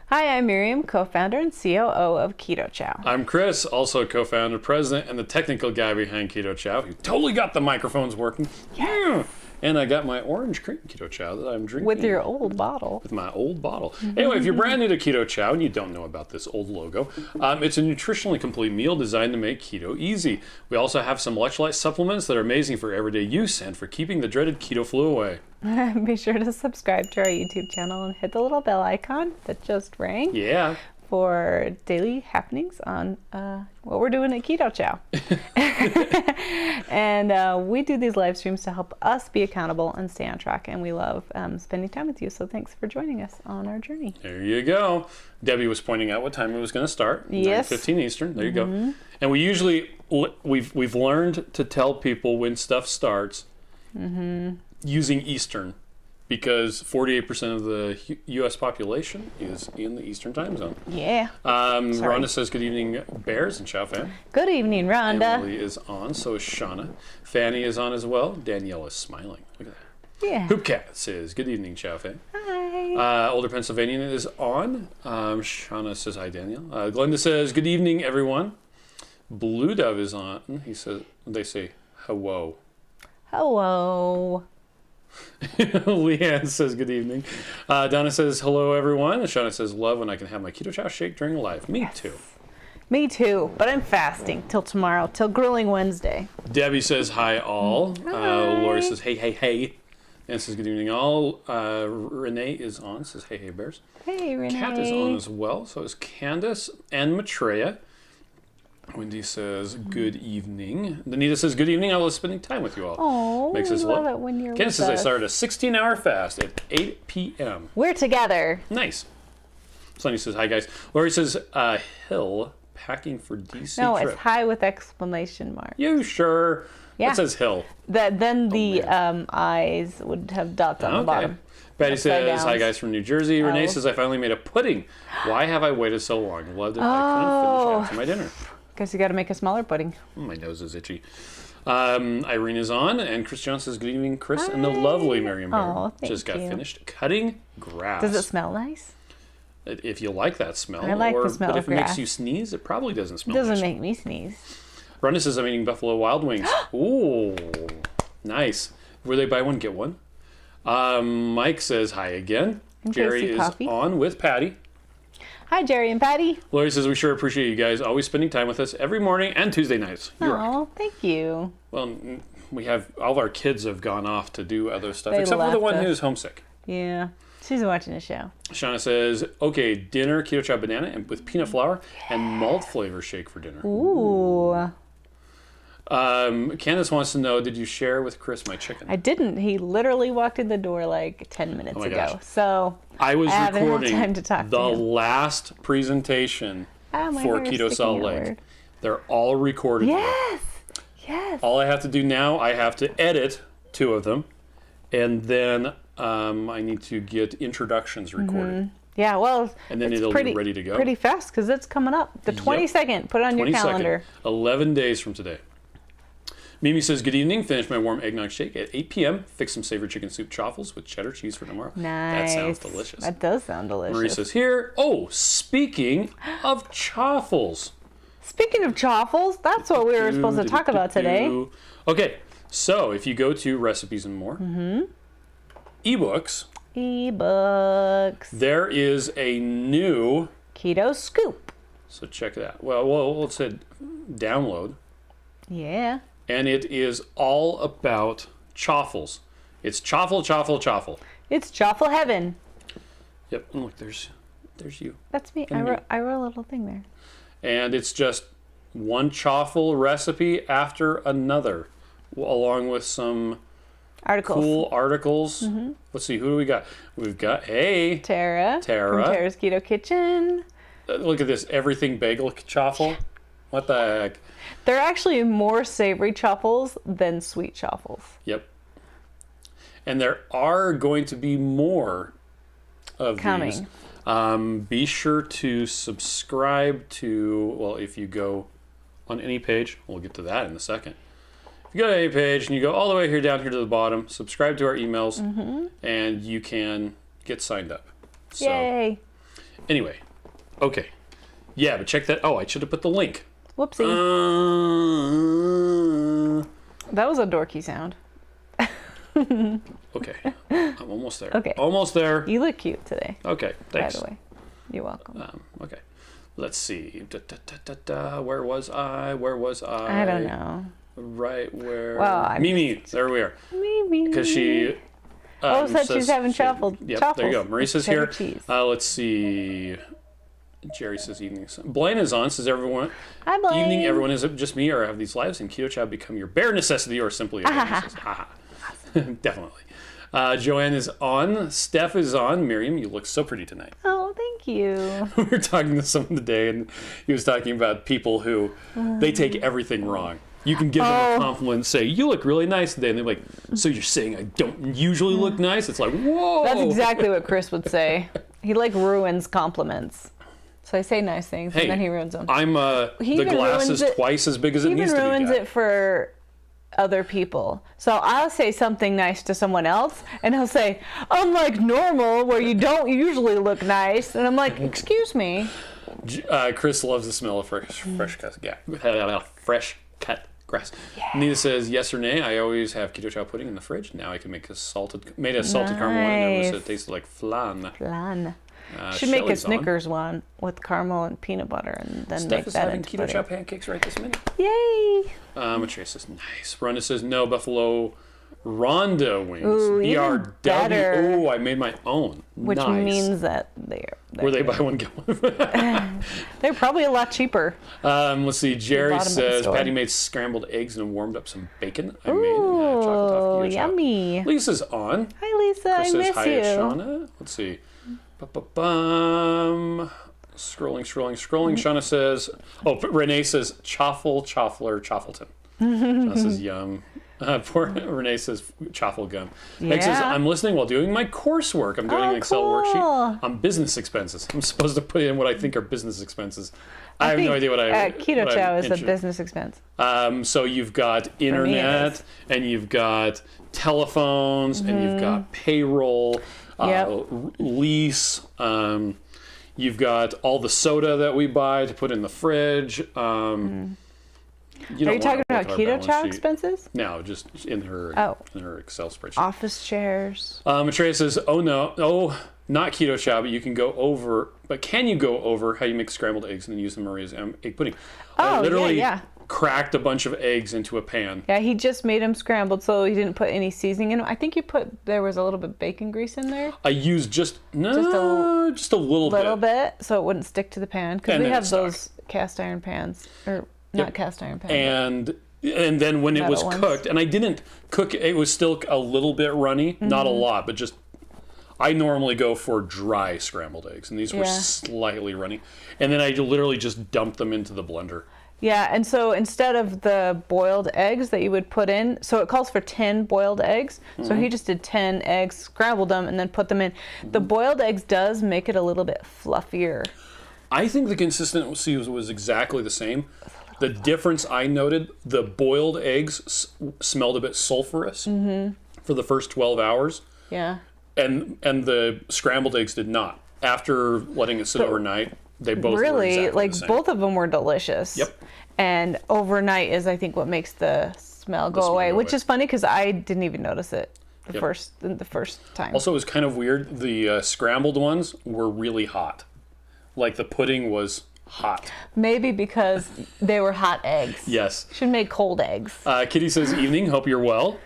Hi, I'm Miriam, co-founder and COO of Keto Chow. I'm Chris, also co-founder, president, and the technical guy behind Keto Chow. You totally got the microphones working. Yeah. And I got my orange cream Keto Chow that I'm drinking. With your old bottle. With my old bottle. Anyway, if you're brand new to Keto Chow and you don't know about this old logo, it's a nutritionally complete meal designed to make keto easy. We also have some electrolyte supplements that are amazing for everyday use and for keeping the dreaded keto flu away. Be sure to subscribe to our YouTube channel and hit the little bell icon that just rang. Yeah. For daily happenings on what we're doing at Keto Chow. And we do these live streams to help us be accountable and stay on track. And we love spending time with you. So thanks for joining us on our journey. There you go. Debbie was pointing out what time it was going to start. Yes. 9:15 Eastern. There you go. And we usually, we've learned to tell people when stuff starts using Eastern, because 48% of the U.S. population is in the Eastern time zone. Yeah. Rhonda says, good evening, Bears and Chow fan. Good evening, Rhonda. Emily is on, so is Shauna. Fanny is on as well. Danielle is smiling. Look at that. Yeah. Hoopcat says, good evening, Chow fan. Hi. Older Pennsylvanian is on. Shauna says, hi, Danielle. Glenda says, good evening, everyone. Blue Dove is on. They say, hello. Hello. Leanne says good evening. Donna says hello everyone. And Shauna says love when I can have my Keto Chow shake during live. Me too. Me too, but I'm fasting till tomorrow, till Grilling Wednesday. Debbie says hi all. Hi. Lori says hey. And says good evening all. Renee is on, says hey bears. Hey Renee. Kat is on as well. So is Candace and Maitreya. Wendy says good evening. Danita says good evening. I love spending time with you all. Oh, makes us love it when you're Candace with says I us. started a 16-hour fast at 8 p.m. We're together. Nice. Sonny says hi guys. Lori says Hill packing for DC No, trip. it's hi with exclamation mark. You sure? Yeah. It says Hill. Then the eyes would have dots on the bottom. Betty Upside says hi downs. guys from New Jersey. Renee says I finally made a pudding. Why have I waited so long? Loved it. I couldn't finish after my dinner. Guess you got to make a smaller pudding. My nose is itchy. Irene is on, and Chris Jones says good evening, Chris, and the lovely Miriam Oh, thank just got you. finished cutting grass. Does it smell nice? If you like that smell, I like the smell but of if it makes grass. you sneeze, it probably doesn't It smell. doesn't nice. make me sneeze. Rhonda says I'm eating Buffalo Wild Wings. Ooh, nice. Where they buy one, get one. Mike says hi again. And Jerry tasty is coffee. on with Patty. Hi, Jerry and Patty. Lori says we sure appreciate you guys always spending time with us every morning and Tuesday nights. You're right. Oh, thank you. Well, we have all of our kids have gone off to do other stuff, They except for the left one us. who's homesick. Yeah, she's watching a show. Shauna says, okay, dinner, Keto Chow banana and with peanut flour and malt flavor shake for dinner. Ooh. Candace wants to know, did you share with Chris my chicken? I didn't. He literally walked in the door like 10 minutes my ago. gosh. So I was haven't had recording time to talk the to him. last presentation Oh, my for hair is Keto sticking Salt out Lake. weird. They're all recorded. Yes. Yes. All I have to do now, I have to edit 2 of them, and then I need to get introductions recorded. Yeah, well, And then it's it'll pretty, be ready to go. Pretty fast because it's coming up. The 22nd. Put it on your 22nd, calendar. 11 days from today. Mimi says, good evening. Finished my warm eggnog shake at 8 p.m. Fix some savory chicken soup chaffles with cheddar cheese for tomorrow. Nice. That sounds delicious. That does sound delicious. Marie says here, speaking of chaffles. Speaking of chaffles, that's what we were supposed to talk about today. Okay, so if you go to Recipes and More, ebooks, Ebooks. there is a new, Keto Scoop. so check that. Well, it said download, Yeah. and it is all about chaffles. It's chaffle. It's chaffle heaven. Yep, and look, there's you. That's me. And me. I wrote a little thing there. And it's just one chaffle recipe after another, along with some Articles. cool articles. Let's see, who do we got? We've got, Tara. Tara. From Tara's Keto Kitchen. Look at this, everything bagel chaffle. What the heck? They're actually more savory chaffles than sweet chaffles. Yep. And there are going to be more of Coming. these. Be sure to subscribe to, well, if you go on any page, we'll get to that in a second. If you go to any page and you go all the way here down here to the bottom, subscribe to our emails, and you can get signed up. So, Yay. anyway, okay. Yeah, but check that. Oh, I should have put the link. Whoopsie. That was a dorky sound. Okay, I'm almost there. Okay. Almost there. You look cute today, Okay, thanks. by the way. You're welcome. Okay, let's see. Where was I? I don't know. Right where? Well, Mimi. There we are. Maybe. Because she. said she's having chaffles. Yep, there you go. Marissa's here. Cheese. Let's see. Jerry says evening. Blaine is on. Says everyone. Hi, Blaine. Evening, everyone. Is it just me, or have these lives in Keto Chow become your bare necessity, or simply a bare necessity? Haha. Definitely. Joanne is on. Steph is on. Miriam, you look so pretty tonight. Oh, thank you. We were talking to someone today, and he was talking about people who they take everything wrong. You can give them a compliment and say, you look really nice today. And they're like, so you're saying I don't usually look nice? It's like, whoa. That's exactly what Chris would say. He ruins compliments. So I say nice things, and then he ruins them. I'm the glass is twice as big as it needs to be. He even ruins it for other people. So I'll say something nice to someone else, and he'll say, unlike normal, where you don't usually look nice. And I'm like, excuse me. Chris loves the smell of fresh cut grass. Yeah. Nita says, yes or nay, I always have Keto Chow pudding in the fridge. Now I can make a salted caramel one, and never said it tasted like flan. Should make a Snickers one with caramel and peanut butter, and then Steph make is that having into Keto Chow pancakes right this minute. Yay! Matrice says, nice. Rhonda says, no, Buffalo Rhonda wings. Ooh, BRW. better. Oh, I made my own. Which nice. means that Were they buy one, get one? they're probably a lot cheaper. Let's see. Jerry says, Patty made scrambled eggs and warmed up some bacon. I made chocolate toffee Keto Chow. Yummy. Lisa's on. Hi, Lisa. Chris I says, miss hi, you. Shauna. Let's see. Scrolling. Shauna says, Renee says, chaffler, chaffleton. Shauna says, yum. Poor Renee says, chaffle gum. Meg says, I'm listening while doing my coursework. I'm doing an Excel worksheet on business expenses. I'm supposed to put in what I think are business expenses. I have no idea what Keto Chow is a business expense. So you've got internet, and you've got telephones, and you've got payroll, lease. You've got all the soda that we buy to put in the fridge. Are you talking about Keto Chow expenses? No, just in her Excel spreadsheet. Office chairs. Matreya says, not Keto Chow, but you can go over. But can you go over how you make scrambled eggs and then use the Maria's egg pudding? I literally cracked a bunch of eggs into a pan. Yeah, he just made them scrambled, so he didn't put any seasoning in them. I think there was a little bit of bacon grease in there. I used just a little bit, so it wouldn't stick to the pan, because we have those cast iron pans, or not cast iron pans. And then when it was cooked, and I didn't cook, it was still a little bit runny, not a lot, but just. I normally go for dry scrambled eggs, and these were slightly runny. And then I literally just dumped them into the blender. Yeah, and so instead of the boiled eggs that you would put in, so it calls for 10 boiled eggs. So he just did 10 eggs, scrambled them, and then put them in. The boiled eggs does make it a little bit fluffier. I think the consistency was exactly the same. The difference I noted, the boiled eggs smelled a bit sulfurous for the first 12 hours. Yeah. And the scrambled eggs did not. After letting it sit overnight, they both were exactly the same. Both of them were delicious. Yep. And overnight is, I think, what makes the smell go away, which is funny because I didn't even notice it the first time. Also, it was kind of weird. The scrambled ones were really hot. Like the pudding was hot. Maybe because they were hot eggs. Yes. Should make cold eggs. Kitty says, evening, hope you're well.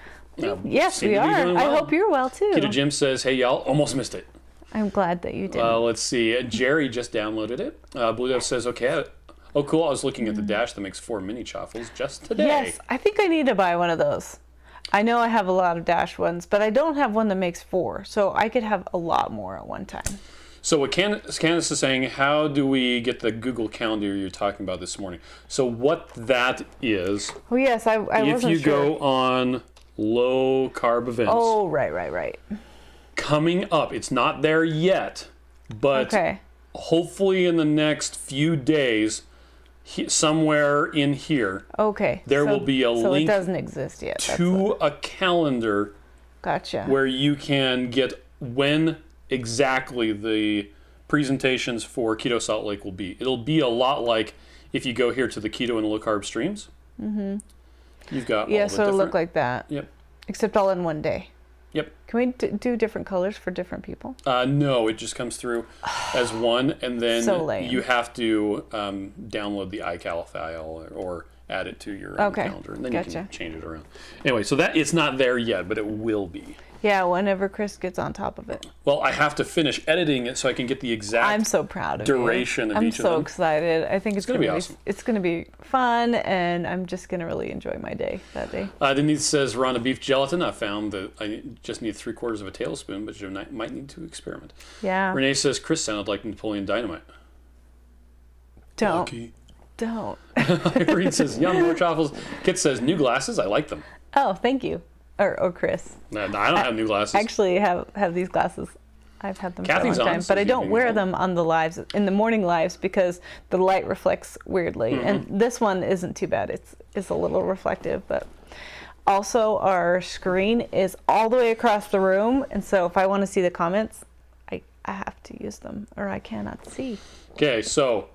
Yes, we are. Well. I hope you're well, too. Keto Jim says, hey, y'all, almost missed it. I'm glad that you did. Let's see. Jerry just downloaded it. Blue Dove says, okay. Oh, cool. I was looking at the dash that makes 4 mini chaffles just today. Yes, I think I need to buy one of those. I know I have a lot of dash ones, but I don't have one that makes 4. So I could have a lot more at one time. So what Candace is saying, how do we get the Google Calendar you're talking about this morning? So what that is... Oh, yes, I wasn't sure. If you go on... low carb events. Oh, right. Coming up. It's not there yet, but hopefully in the next few days, somewhere in here, there will be a link. So it doesn't exist yet. To a calendar. Gotcha. Where you can get when exactly the presentations for Keto Salt Lake will be. It'll be a lot like if you go here to the keto and low carb streams. Mm-hmm. You've got all the so it'll look like that. Yep. Except all in one day. Yep. Can we do different colors for different people? No, it just comes through as one, and then So lame. you have to download the iCal file or add it to your calendar, and then you can change it around. Anyway, so that it's not there yet, but it will be. Yeah, whenever Chris gets on top of it. Well, I have to finish editing it so I can get the exact I'm so proud of duration you. of each of them. I'm so excited. I think it's going to be awesome. It's going to be fun, and I'm just going to really enjoy my day that day. Denise says, Rhonda, beef gelatin. I found that I just need 3/4 of a tablespoon, but you might need to experiment. Yeah. Renee says, Chris sounded like Napoleon Dynamite. Don't. Lucky. Don't. Irene says, yum, more Chaffles. Kit says, new glasses. I like them. Oh, thank you. Or Chris. No, I don't have new glasses. Actually, have these glasses. I've had them Kathy's for a long on, time, so but I you don't can wear hold them on the lives in the morning lives because the light reflects weirdly. And this one isn't too bad. It's a little reflective, but also our screen is all the way across the room, and so if I want to see the comments, I have to use them or I cannot see. Okay, so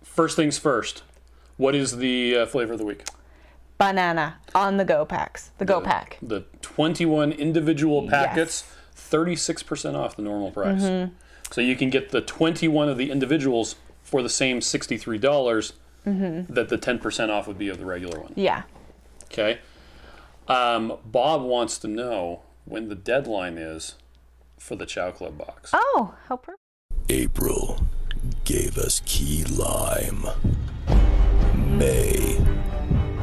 first things first. What is the flavor of the week? Banana on the go packs. The go pack. The 21 individual packets, 36% off the normal price. So you can get the 21 of the individuals for the same $63 that the 10% off would be of the regular one. Yeah. Okay. Bob wants to know when the deadline is for the Chow Club box. Oh, how perfect. April gave us key lime. May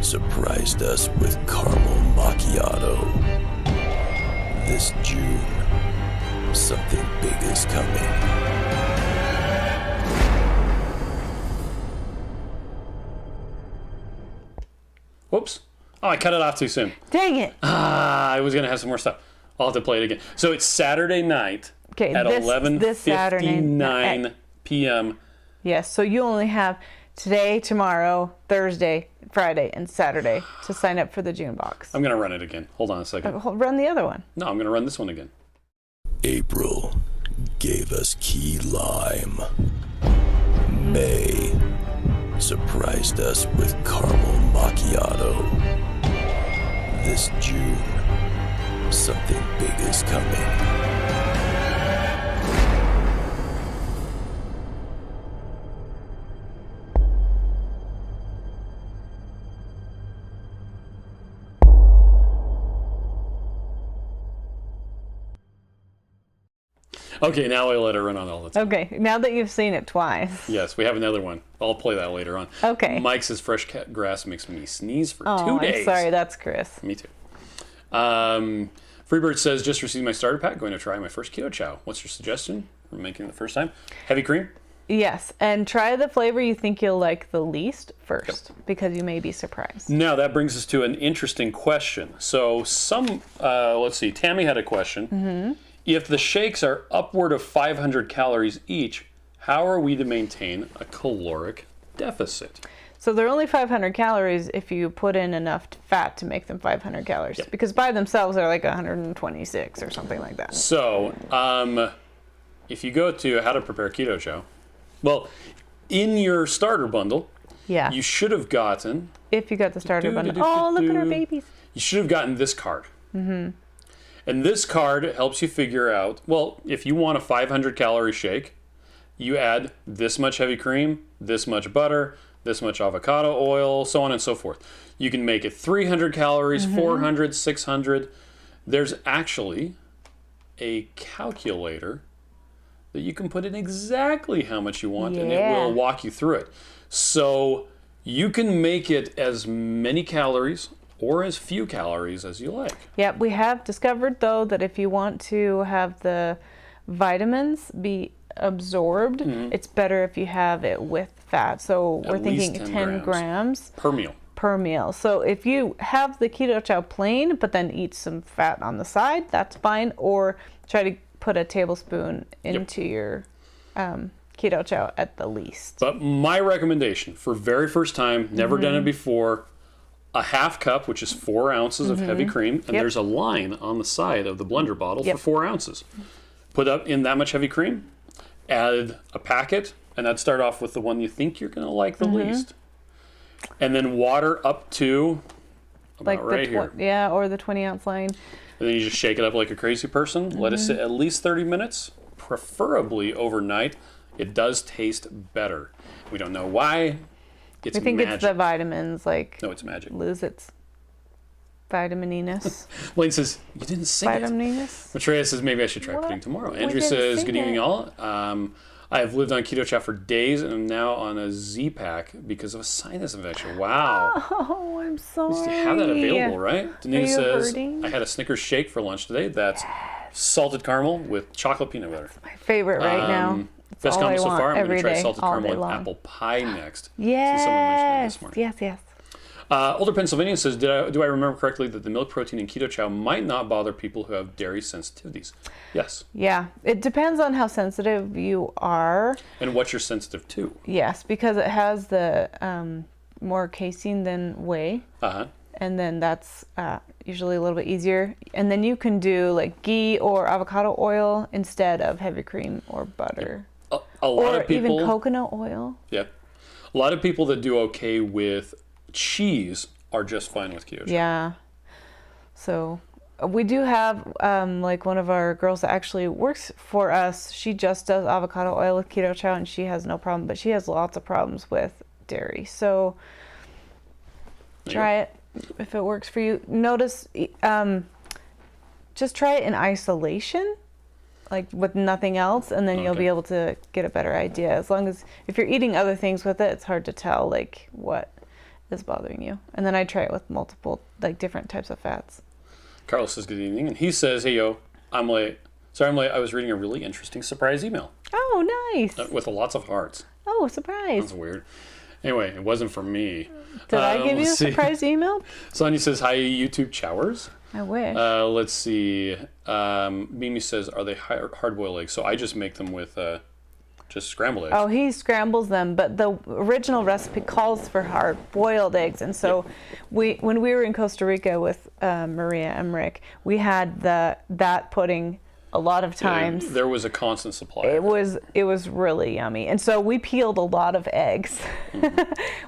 surprised us with caramel macchiato. This June, something big is coming. Whoops. Oh, I cut it off too soon. Dang it. I was going to have some more stuff. I'll have to play it again. So it's Saturday night at this 11:59 p.m. Yes, so you only have today, tomorrow, Thursday, Friday, and Saturday to sign up for the June box. I'm going to run it again. Hold on a second. Run the other one. No, I'm going to run this one again. April gave us key lime. May surprised us with caramel macchiato. This June, something big is coming. Okay, now I let it run on all the time. Okay, now that you've seen it twice. Yes, we have another one. I'll play that later on. Okay. Mike says fresh grass makes me sneeze for Oh, 2 days. I'm sorry, that's Chris. Me too. Freebird says, just received my starter pack. Going to try my first Keto Chow. What's your suggestion for making it the first time? Heavy cream? Yes, and try the flavor you think you'll like the least first, because you may be surprised. Now, that brings us to an interesting question. So let's see, Tammy had a question. If the shakes are upward of 500 calories each, how are we to maintain a caloric deficit? So they're only 500 calories if you put in enough fat to make them 500 calories, because by themselves they're like 126 or something like that. So, if you go to how to prepare Keto Chow, well, in your starter bundle, you should have gotten... If you got the starter bundle. Oh, look at our babies. You should have gotten this card. And this card helps you figure out, well, if you want a 500 calorie shake, you add this much heavy cream, this much butter, this much avocado oil, so on and so forth. You can make it 300 calories, 400, 600. There's actually a calculator that you can put in exactly how much you want, and it will walk you through it. So you can make it as many calories or as few calories as you like. Yep, we have discovered though that if you want to have the vitamins be absorbed, it's better if you have it with fat. So we're thinking 10 grams per meal. Per meal. So if you have the Keto Chow plain, but then eat some fat on the side, that's fine. Or try to put a tablespoon into your Keto Chow at the least. But my recommendation for very first time, never done it before, a half cup, which is 4 ounces of heavy cream, and there's a line on the side of the blender bottle for 4 ounces. Put up in that much heavy cream, add a packet, and I'd start off with the one you think you're going to like the least. And then water up to about right here. Yeah, or the 20-ounce line. And then you just shake it up like a crazy person. Let it sit at least 30 minutes, preferably overnight. It does taste better. We don't know why. It's I think magic. it's the vitamins, No, it's magic. lose its vitamininess. Wayne says, you didn't sing Vitamininess? it. Matreya says, maybe I should try pudding tomorrow. Andrew didn't says, sing good evening, it. all. I have lived on Keto Chow for days and am now on a Z-Pack because of a sinus infection. Wow. Oh, I'm sorry. At least you have that available, right? Denise you says, hurting? I had a Snickers shake for lunch today. That's salted caramel with chocolate peanut butter. My favorite right now. It's Best all I comment so want far. I'm going every to try day, salted all caramel day and long. apple pie next. See, someone mentioned it this morning. Yes. Older Pennsylvanian says, do I remember correctly that the milk protein in Keto Chow might not bother people who have dairy sensitivities? Yes. Yeah, it depends on how sensitive you are. And what you're sensitive to. Yes, because it has the more casein than whey. Uh-huh. And then that's usually a little bit easier. And then you can do like ghee or avocado oil instead of heavy cream or butter. A lot or of people, even coconut oil. Yeah. A lot of people that do okay with cheese are just fine with Keto Chow. Yeah. So we do have like one of our girls that actually works for us. She just does avocado oil with Keto Chow and she has no problem, but she has lots of problems with dairy. So try it if it works for you. Notice, just try it in isolation, like with nothing else, and then you'll be able to get a better idea. As long as, if you're eating other things with it, it's hard to tell like what is bothering you. And then I try it with multiple, like different types of fats. Carlos says, good evening. And he says, hey, yo, I'm late. Sorry, I'm late. I was reading a really interesting surprise email. Oh, nice. With lots of hearts. Oh, surprise. That's weird. Anyway, it wasn't from me. Did I give you a let's see. surprise email? Sonia says, hi, YouTube Chowers. I wish. Let's see. Mimi says, are they hard-boiled eggs? So I just make them with just scrambled eggs. Oh, he scrambles them, but the original recipe calls for hard-boiled eggs. And so when we were in Costa Rica with Maria and Rick, we had that pudding a lot of times. There was a constant supply. It was really yummy. And so we peeled a lot of eggs,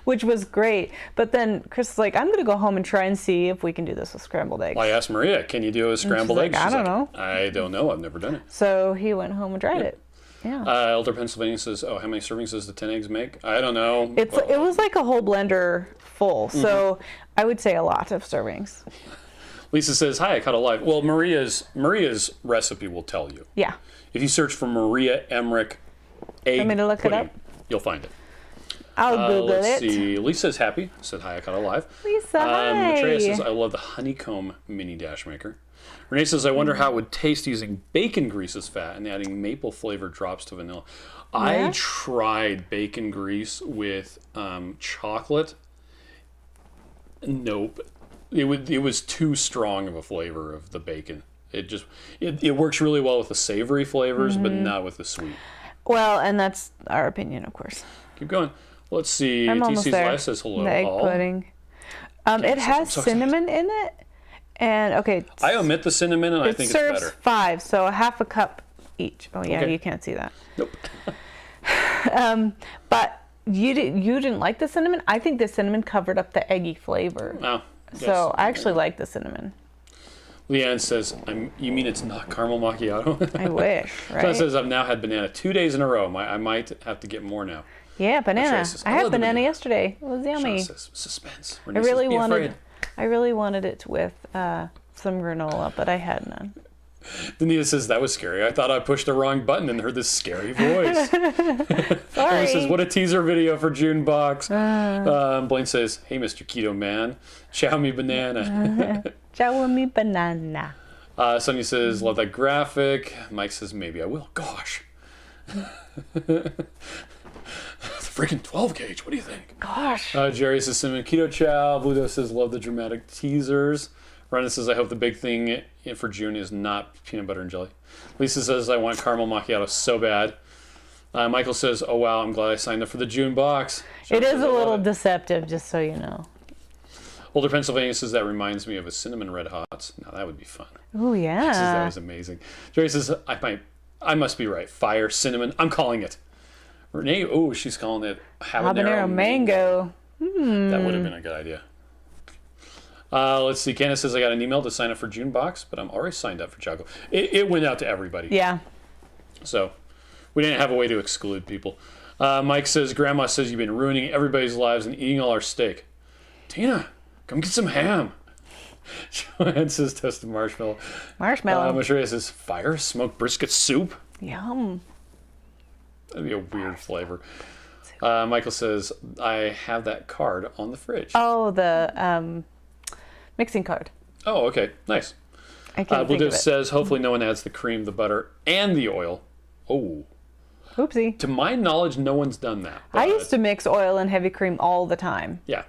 which was great. But then Chris was like, I'm going to go home and try and see if we can do this with scrambled eggs. Well, I asked Maria, can you do a scrambled egg? I don't know. I don't know. I've never done it. So he went home and tried it. Yeah. Elder Pennsylvania says, oh, how many servings does the 10 eggs make? I don't know. It was like a whole blender full. So I would say a lot of servings. Lisa says, hi, I caught a live. Well, Maria's recipe will tell you. Yeah. If you search for Maria Emmerich egg Want me to look it pudding, up? you'll find it. I'll Google let's it. see. Lisa's happy. Said, hi, I caught a live. Lisa, hi. Matreya says, I love the honeycomb mini dash maker. Renee says, I wonder how it would taste using bacon grease as fat and adding maple flavor drops to vanilla. I tried bacon grease with chocolate. Nope. It was too strong of a flavor of the bacon. It works really well with the savory flavors, but not with the sweet. Well, and that's our opinion, of course. Keep going. Let's see. I'm almost TC's there. Life says hello. The egg all. pudding. It has cinnamon in it, and I omit the cinnamon, and I think it's serves better. 5, so a half a cup each. Oh yeah, you can't see that. Nope. But you didn't like the cinnamon. I think the cinnamon covered up the eggy flavor. Oh, So I actually like the cinnamon. Leanne says, you mean it's not caramel macchiato? I wish, right? John says, I've now had banana 2 days in a row. I might have to get more now. Yeah, banana. Says, I I had love the banana banana. yesterday. It was yummy. Sean says, suspense. I Renee really says, I really wanted it with some granola, but I had none. Danita says, that was scary. I thought I pushed the wrong button and heard this scary voice. Sorry. Emma says, what a teaser video for June box. Blaine says, hey, Mr. Keto Man, chow me banana. Chow me banana. Sonia says, love that graphic. Mike says, maybe I will. Gosh. The freaking 12 gauge. What do you think? Gosh. Jerry says, cinnamon keto chow. Bluto says, love the dramatic teasers. Brendan says, I hope the big thing for June is not peanut butter and jelly. Lisa says, I want caramel macchiato so bad. Michael says, oh, wow, I'm glad I signed up for the June box. It is a little deceptive, just so you know. Older Pennsylvania says, that reminds me of a cinnamon Red Hots. Now, that would be fun. Oh, yeah. That was amazing. Jerry says, I must be right. Fire, cinnamon. I'm calling it. Renee, she's calling it Habanero mango. That would have been a good idea. Let's see. Candace says, I got an email to sign up for June box, but I'm already signed up for Choco. It went out to everybody. Yeah. So we didn't have a way to exclude people. Mike says, Grandma says you've been ruining everybody's lives and eating all our steak. Tina, come get some ham. Joanne says toasted marshmallow. Maria says fire smoked brisket soup. Yum. That'd be a weird flavor. Michael says I have that card on the fridge. Oh, the mixing card. Oh, okay, nice. I can't think Blue of it. says hopefully no one adds the cream, the butter, and the oil. Oh. Oopsie. To my knowledge, no one's done that. I used to mix oil and heavy cream all the time. Yeah.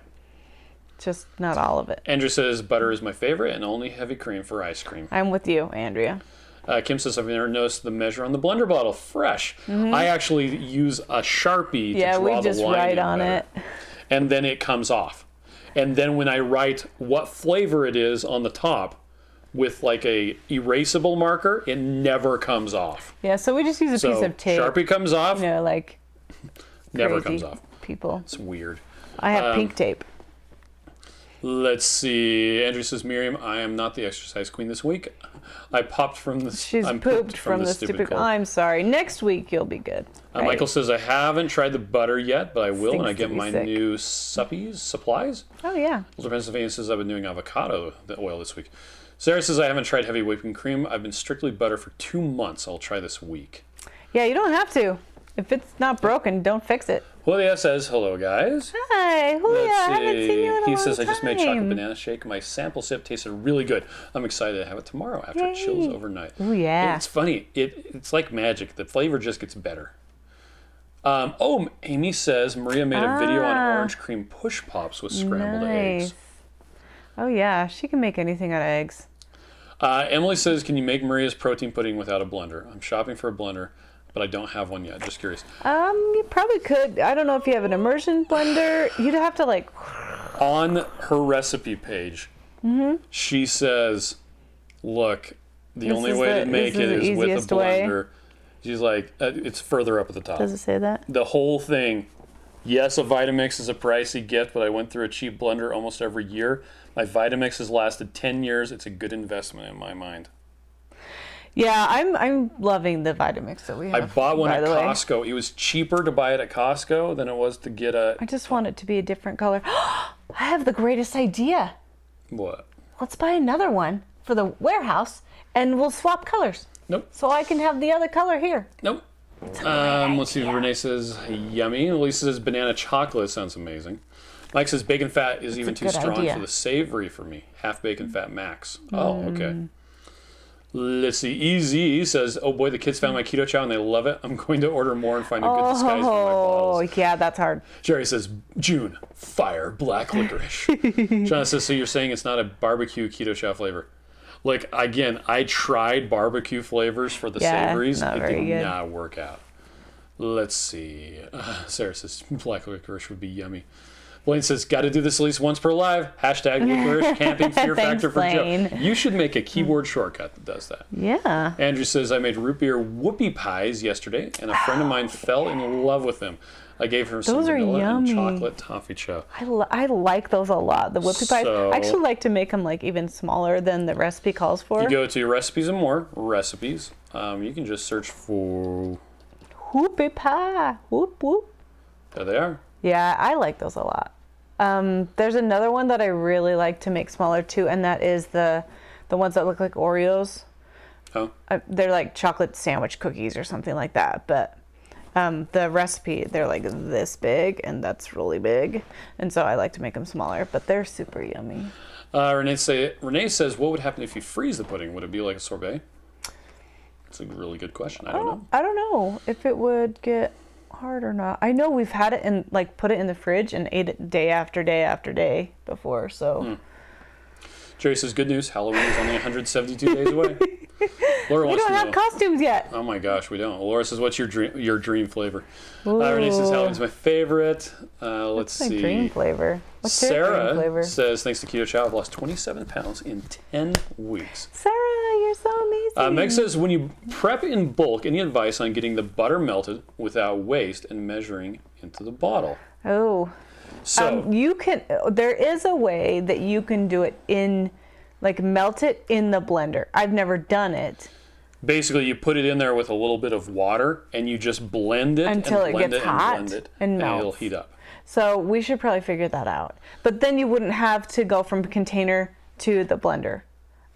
Just not all of it. Andrew says butter is my favorite and only heavy cream for ice cream. I'm with you, Andrea. Kim says I've never noticed the measure on the blender bottle. Fresh. I actually use a Sharpie to draw the line. Yeah, we just write on it. And then it comes off. And then when I write what flavor it is on the top with like a erasable marker, it never comes off. Yeah, so we just use a piece of tape. Sharpie comes off. You know, like never crazy comes off. People. It's weird. I have pink tape. Let's see. Andrew says, Miriam, I am not the exercise queen this week. I popped from the. She's I'm pooped from the stupid. cold. I'm sorry. Next week you'll be good. Right? Michael says I haven't tried the butter yet, but I will when I Stinks get to be my sick. new supplies. Oh yeah. Older Pennsylvania says I've been doing avocado oil this week. Sarah says I haven't tried heavy whipping cream. I've been strictly butter for 2 months. I'll try this week. Yeah, you don't have to. If it's not broken, don't fix it. Julia says hello, guys. Hi, Julia. I haven't seen you in a He long says I just made chocolate time. banana shake. My sample sip tasted really good. I'm excited to have it tomorrow after it chills Yay. overnight. Oh yeah. It's funny. It's like magic. The flavor just gets better. Amy says Maria made a video on orange cream push pops with scrambled eggs. Oh yeah, she can make anything out of eggs. Emily says, can you make Maria's protein pudding without a blender? I'm shopping for a blender, but I don't have one yet. Just curious. You probably could. I don't know if you have an immersion blender. You'd have to like. On her recipe page, she says, look, the This only is way the- to make this it is the is with a easiest way. blender. She's like, it's further up at the top. Does it say that? The whole thing. Yes, a Vitamix is a pricey gift, but I went through a cheap blender almost every year. My Vitamix has lasted 10 years. It's a good investment in my mind. Yeah, I'm loving the Vitamix that we have. I bought one by at the way. Costco. It was cheaper to buy it at Costco than it was to get a... I just want it to be a different color. I have the greatest idea. What? Let's buy another one for the warehouse, and we'll swap colors. Nope. So I can have the other color here. Nope. Let's see what Renee says. Yummy. Lisa says banana chocolate sounds amazing. Mike says bacon fat is even too good strong idea. for the savory for me. Half bacon fat max. Oh, okay. Let's see. EZ says, oh boy, the kids found my Keto Chow and they love it. I'm going to order more and find a good disguise for my bottles. Yeah, that's hard. Jerry says, June, fire, black licorice. John says, so you're saying it's not a barbecue Keto Chow flavor? Like, again, I tried barbecue flavors for the savories. not It very did good. not work out. Let's see. Sarah says, black licorice would be yummy. Blaine says, got to do this at least once per live. Hashtag licorice camping fear Thanks, factor for Joe. Blaine. You should make a keyboard shortcut that does that. Yeah. Andrew says, I made root beer Whoopie Pies yesterday, and a friend of mine fell in love with them. I gave her some Those are vanilla and yummy. chocolate toffee chow. I like those a lot. The Whoopie Pies. So- I actually like to make them like even smaller than the recipe calls for. You go to recipes and more, recipes. You can just search for, Whoopie Pie. Whoop whoop. there they are. Yeah, I like those a lot. There's another one that I really like to make smaller too, and that is the ones that look like Oreos. Oh, They're like chocolate sandwich cookies or something like that. But the recipe, they're like this big, and that's really big. And so I like to make them smaller, but they're super yummy. Renee says, what would happen if you freeze the pudding? Would it be like a sorbet? That's a really good question. I don't know. I don't know if it would get hard or not. I know we've had it and like put it in the fridge and ate it day after day after day before. So Jerry says, good news. Halloween is only 172 days away. Laura we wants don't to have know. costumes yet. Oh my gosh, we don't. Laura says, what's your dream flavor? Renee says, Halloween's my favorite. Let's What's my see. dream flavor? What's your dream Sarah flavor? says, thanks to Keto Chow, I've lost 27 pounds in 10 weeks. Sarah, you're so Meg says, when you prep in bulk, any advice on getting the butter melted without waste and measuring into the bottle? Oh. So You can, there is a way that you can do it in, like melt it in the blender. I've never done it. basically you put it in there with a little bit of water and you just blend it until and it blend gets it hot and blend it and melts. it'll heat up. So we should probably figure that out. But then you wouldn't have to go from container to the blender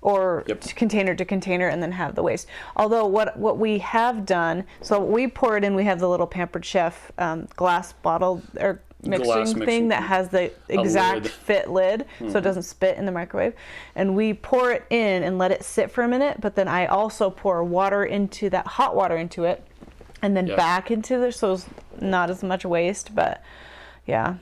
or container to container and then have the waste. Although what we have done, so we pour it in, we have the little Pampered Chef glass bottle or mixing thing that has the exact fit lid so it doesn't spit in the microwave. And we pour it in and let it sit for a minute, but then I also pour water into that, hot water into it, and then back into there, so it's not as much waste, but yeah.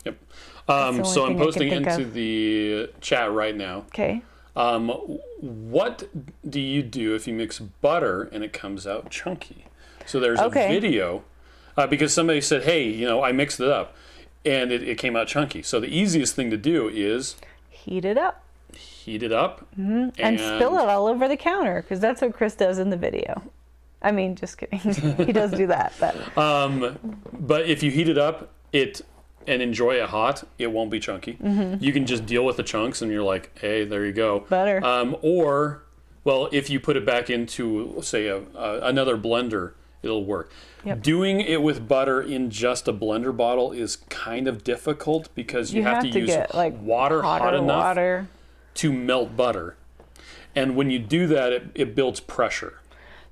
Yep. So I'm posting into the chat right now. Okay. What do you do if you mix butter and it comes out chunky? So there's a video, because somebody said, hey, you know, I mixed it up and it came out chunky. So the easiest thing to do is heat it up. Heat it up. And spill it all over the counter, because that's what Chris does in the video. I mean, just kidding. He does do that. But if you heat it up, and enjoy it hot, it won't be chunky. You can just deal with the chunks and you're like, hey, there you go. Butter. Or, well, if you put it back into, say, another blender, it'll work. Yep. Doing it with butter in just a blender bottle is kind of difficult because you have to use get, like, water hot enough water to melt butter. And when you do that, it builds pressure.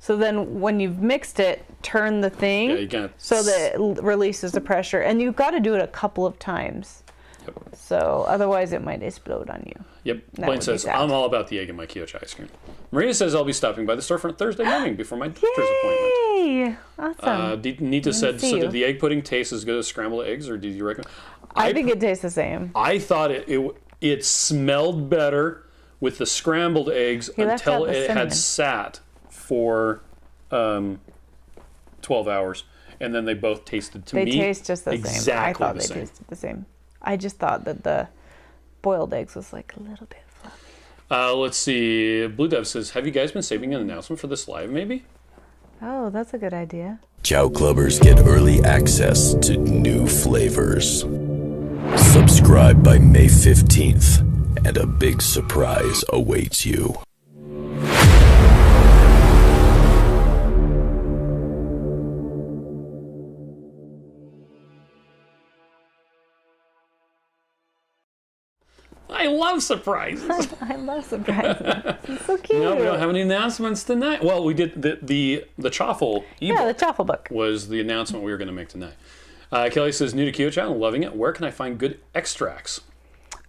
So then when you've mixed it, turn the thing so that it releases the pressure. And you've got to do it a couple of times. Yep. So otherwise it might explode on you. Yep. Blaine says, I'm all about the egg in my Keto Chow ice cream. Maria says, I'll be stopping by the storefront Thursday morning before my doctor's appointment. Yay! Awesome. Nita said, so did the egg pudding taste as good as scrambled eggs, or did you recommend? I think it tastes the same. I thought it smelled better with the scrambled eggs until it had sat for 12 hours, and then they both tasted to me. They taste just the exactly same. I thought the they same. tasted the same. I just thought that the boiled eggs was like a little bit fluffy. Let's see. Blue Dove says, have you guys been saving an announcement for this live, maybe? Oh, that's a good idea. Chow Clubbers get early access to new flavors. Subscribe by May 15th, and a big surprise awaits you. I love surprises. I love surprises. It's so cute. No, we don't have any announcements tonight. Well, we did the Chaffle ebook. Yeah, the Chaffle book was the announcement we were going to make tonight. Kelly says, new to Keto Chow, loving it. Where can I find good extracts?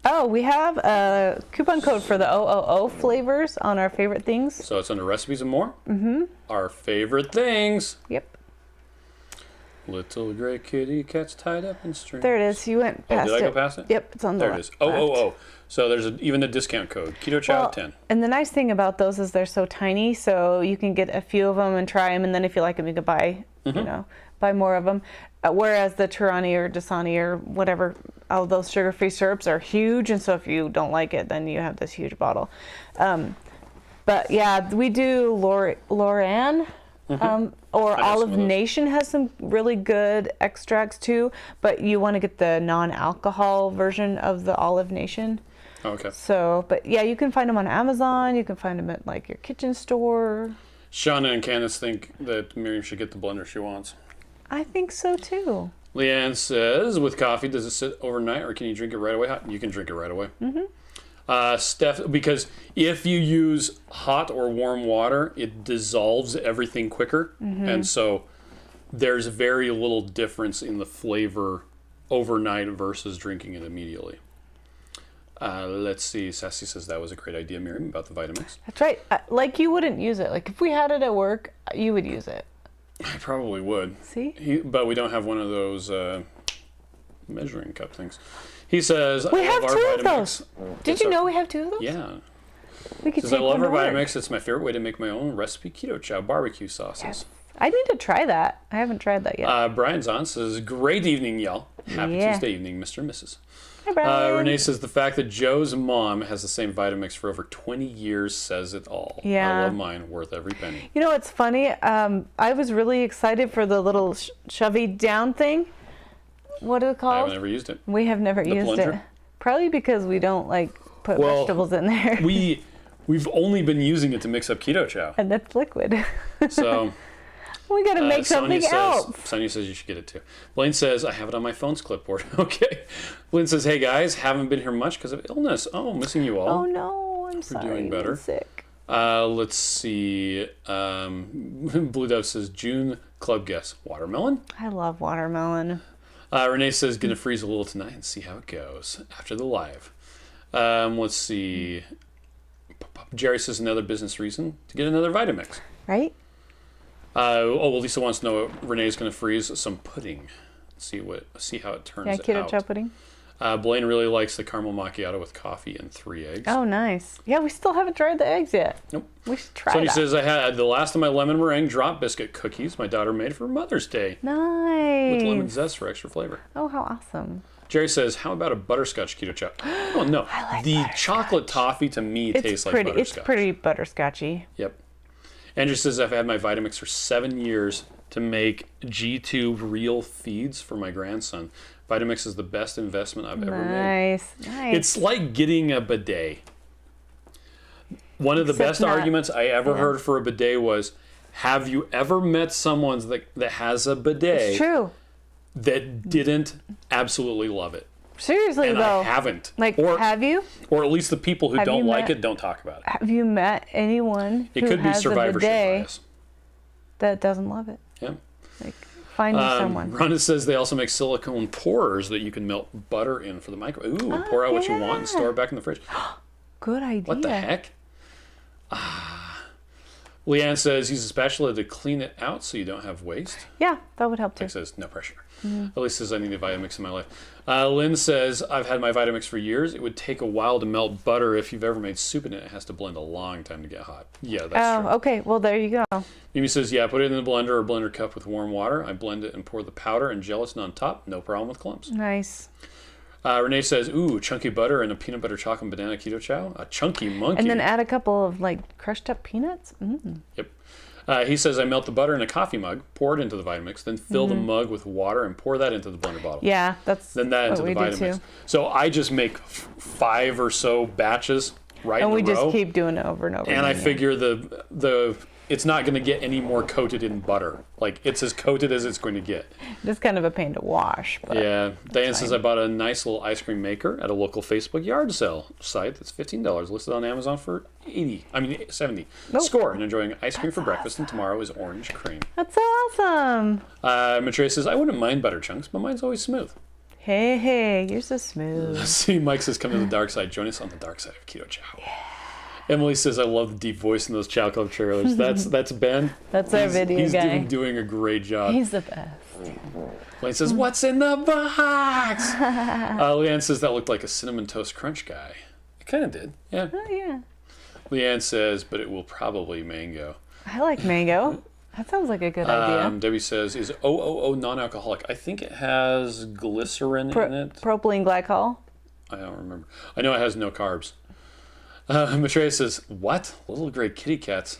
Oh, we have a coupon code for the OOO flavors on our favorite things. So it's under recipes and more? Mm-hmm. Our favorite things. Yep. Little gray kitty cats tied up in strings. There it is. You went past it. Did I go past it? Yep, it's on the left. There it is. Oh. So there's even a discount code. Keto Chow 10. And the nice thing about those is they're so tiny, so you can get a few of them and try them, and then if you like them, you can buy, buy more of them. Whereas the Turani or Dasani or whatever, all those sugar-free syrups are huge, and so if you don't like it, then you have this huge bottle. But yeah, we do Loran. Or Olive Nation has some really good extracts too, but you want to get the non-alcohol version of the Olive Nation. Okay. So, but yeah, you can find them on Amazon. You can find them at like your kitchen store. Shauna and Candace think that Miriam should get the blender she wants. I think so too. Leanne says, with coffee, does it sit overnight or can you drink it right away? You can drink it right away. Mm-hmm. Steph, because if you use hot or warm water, it dissolves everything quicker. Mm-hmm. And so there's very little difference in the flavor overnight versus drinking it immediately. Let's see. Sassy says that was a great idea, Miriam, about the Vitamix. That's right. Like you wouldn't use it. Like if we had it at work, you would use it. I probably would. See? But we don't have one of those measuring cup things. He says, we I have love two our of Vitamix. those. Did you know we have two of those? Yeah. We could Says, I take love one our to work. Vitamix. It's my favorite way to make my own recipe Keto Chow barbecue sauces. Yes. I need to try that. I haven't tried that yet. Brian Zahn says, great evening, y'all. Happy Tuesday evening, Mr. and Mrs. Hi, Brian. Renee says the fact that Joe's mom has the same Vitamix for over 20 years says it all. Yeah. I love mine, worth every penny. You know what's funny? I was really excited for the little shovey down thing. What is it called? I haven't ever used it. We have never used plunger? it. Probably because we don't put vegetables in there. We've only been using it to mix up Keto Chow. And that's liquid. So we got to make something else. Sonia says you should get it too. Blaine says, I have it on my phone's clipboard. Okay. Blaine says, hey guys, haven't been here much because of illness. Oh, missing you all. Oh no, I'm sorry. We're doing better. I'm sick. Let's see. Blue Dove says, June Club guess. Watermelon? I love watermelon. Renee says, gonna freeze a little tonight and see how it goes after the live. Let's see. Jerry says another business reason to get another Vitamix. Right? Lisa wants to know what Renee's going to freeze some pudding. See how it turns out. Yeah, Keto Chow pudding. Blaine really likes the caramel macchiato with coffee and 3 eggs. Oh, nice. Yeah, we still haven't tried the eggs yet. Nope. We should try So he that. says, I had the last of my lemon meringue drop biscuit cookies my daughter made for Mother's Day. Nice. With lemon zest for extra flavor. Oh, how awesome. Jerry says, how about a butterscotch Keto Chow? Oh, no. I like the butterscotch. chocolate toffee to me tastes like butterscotch. It's pretty butterscotchy. Yep. Andrew says, I've had my Vitamix for 7 years to make G2 real feeds for my grandson. Vitamix is the best investment I've ever made. Nice. It's like getting a bidet. One of the best arguments I ever heard for a bidet was, have you ever met someone that has a bidet It's true. that didn't absolutely love it? Seriously, And though. I haven't. Have you? Or at least the people who Have don't you like met- it don't talk about it. Have you met anyone It who could be has a survivorship bidet bias. that doesn't love it? Yeah. Find you someone. Rhonda says they also make silicone pourers that you can melt butter in for the microwave. Ooh, pour out what you want and store it back in the fridge. Good idea. What the heck? Leanne says use a spatula to clean it out so you don't have waste. Yeah, that would help too. Mike says no pressure. Elise says I need a Vitamix in my life. Lynn says I've had my Vitamix for years. It would take a while to melt butter. If you've ever made soup in it, it has to blend a long time to get hot. Yeah, that's true. Okay. Well, there you go. Mimi says, yeah, put it in the blender or blender cup with warm water. I blend it and pour the powder and gelatin on top. No problem with clumps. Nice. Renee says, ooh, chunky butter and a peanut butter chocolate banana Keto Chow. A chunky monkey. And then add a couple of crushed up peanuts. Yep. He says, I melt the butter in a coffee mug, pour it into the Vitamix, then fill the mug with water and pour that into the blender bottle. Yeah, that's Then that into what the we do Vitamix. too. So I just make 5 or so batches right And in we a just row. keep doing it over and over. And I again. figure the it's not going to get any more coated in butter. Like, it's as coated as it's going to get. It's kind of a pain to wash. But Yeah. Diane says, fine. I bought a nice little ice cream maker at a local Facebook yard sale site that's $15, listed on Amazon for $70. Nope. Score and enjoying ice cream for breakfast, and tomorrow is orange cream. That's so awesome. Matre says, I wouldn't mind butter chunks, but mine's always smooth. Hey, you're so smooth. See, Mike says, come to the dark side. Join us on the dark side of Keto Chow. Yeah. Emily says, I love the deep voice in those Chow Club trailers. That's Ben. That's our video he's guy. doing a great job. He's the best. Blaine says, what's in the box? Leanne says, that looked like a Cinnamon Toast Crunch guy. It kind of did, yeah. Oh, yeah. Leanne says, but it will probably mango. I like mango. That sounds like a good idea. Debbie says, is OOO non-alcoholic? I think it has glycerin in it. Propylene glycol. I don't remember. I know it has no carbs. Maitreya says, what? Little gray kitty cats.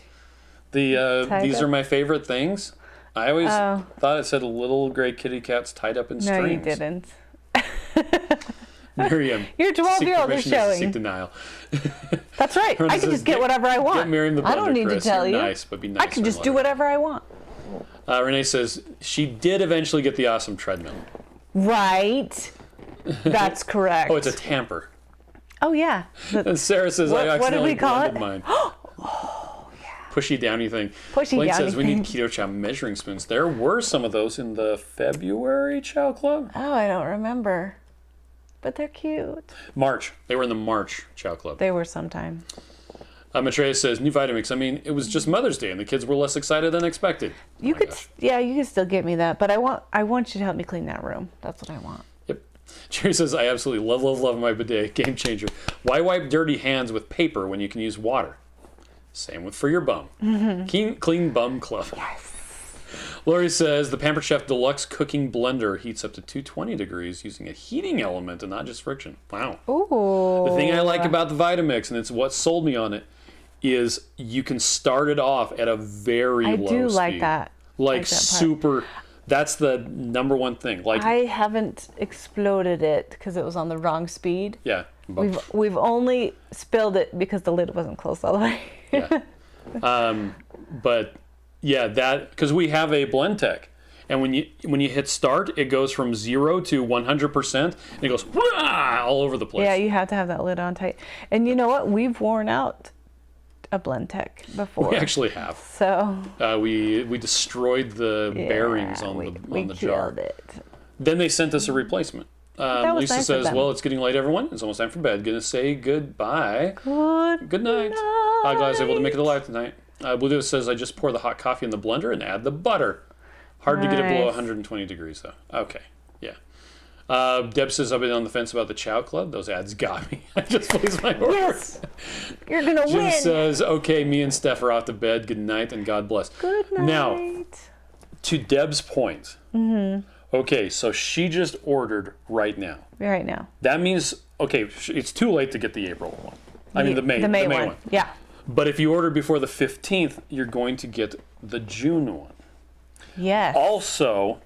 These are my favorite things. I always thought it said little gray kitty cats tied up in No, strings. you didn't. Miriam. Your 12-year-old is seek permission to showing. Seek denial. That's right. Rhonda I can says, just get whatever I want. Get Miriam the blender, I don't need Chris. to tell You're you. nice, but be nice. I can just do whatever I want. Renee says, she did eventually get the awesome treadmill. Right. That's correct. Oh, it's a tamper. Oh, yeah. And Sarah says, I What did we accidentally call blended it? mine. Pushy downy thing. Pushy Blaine downy says we thing. need Keto Chow measuring spoons. There were some of those in the February Chow Club. Oh, I don't remember. But they're cute. March. They were in the March Chow Club. They were sometime. Maitreya says, new Vitamix. I mean, it was just Mother's Day and the kids were less excited than expected. You could still get me that, but I want you to help me clean that room. That's what I want. Yep. Jerry says, I absolutely love my bidet. Game changer. Why wipe dirty hands with paper when you can use water? Same with for your bum. Clean Bum Club. Yes. Lori says the Pampered Chef Deluxe Cooking Blender heats up to 220 degrees using a heating element and not just friction. Wow. Ooh. The thing I like about the Vitamix, and it's what sold me on it, is you can start it off at a very low speed. I do like that. Like that super. That's the number one thing. Like I haven't exploded it because it was on the wrong speed. yeah. We've only spilled it because the lid wasn't closed all the way. Yeah. But yeah, that because we have a blend tech, and when you hit start, it goes from 0 to 100%, and it goes all over the place. Yeah, you have to have that lid on tight. And you know what? We've worn out a blend tech before. We actually have. So we destroyed the bearings on the jar. It. Then they sent us a replacement. That was Lisa nice of says, them. "Well, it's getting late, everyone. It's almost time for bed. Gonna say goodbye. Good night. Glad I was able to make it alive tonight." Blue says, "I just pour the hot coffee in the blender and add the butter. Hard to get it below 120 degrees, though." Okay, yeah. Deb says, "I've been on the fence about the Chow Club. Those ads got me. I just placed my order." Yes, you're gonna Jim win. says, "Okay, me and Steph are off to bed. Good night and God bless." Good night. Now, to Deb's point. Okay, so she just ordered right now. Right now. That means, okay, it's too late to get the April one. I mean, the May one. Yeah. But if you order before the 15th, you're going to get the June one. Yes. Also,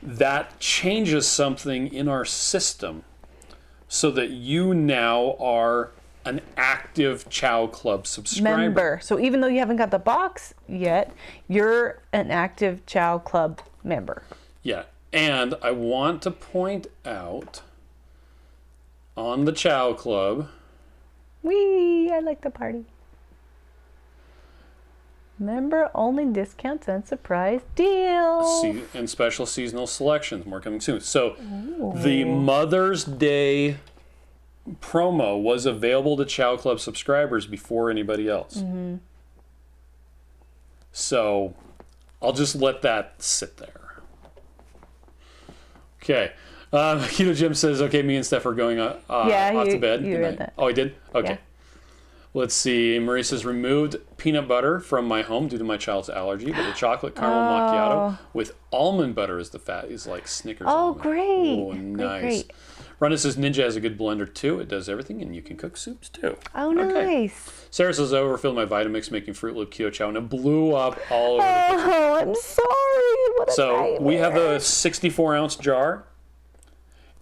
that changes something in our system so that you now are an active Chow Club subscriber. Member. So even though you haven't got the box yet, you're an active Chow Club member. Yeah, and I want to point out on the Chow Club. I like the party. Member only discounts and surprise deals. And special seasonal selections. More coming soon. So the Mother's Day promo was available to Chow Club subscribers before anybody else. So I'll just let that sit there. Okay. Keto Jim says, "Okay, me and Steph are going off to bed." You read that. Oh, I did? Okay. Yeah. Let's see. Marie says, "Removed peanut butter from my home due to my child's allergy, but the chocolate caramel macchiato with almond butter as the fat is like Snickers almond." Great. Oh, nice. Great. Rhonda says, "Ninja has a good blender too. It does everything, and you can cook soups too." Oh, nice. Sarah says, "I overfilled my Vitamix making Fruit Loop Keto Chow, and it blew up all over the kitchen." Oh, I'm sorry. What a So nightmare. we have a 64-ounce jar,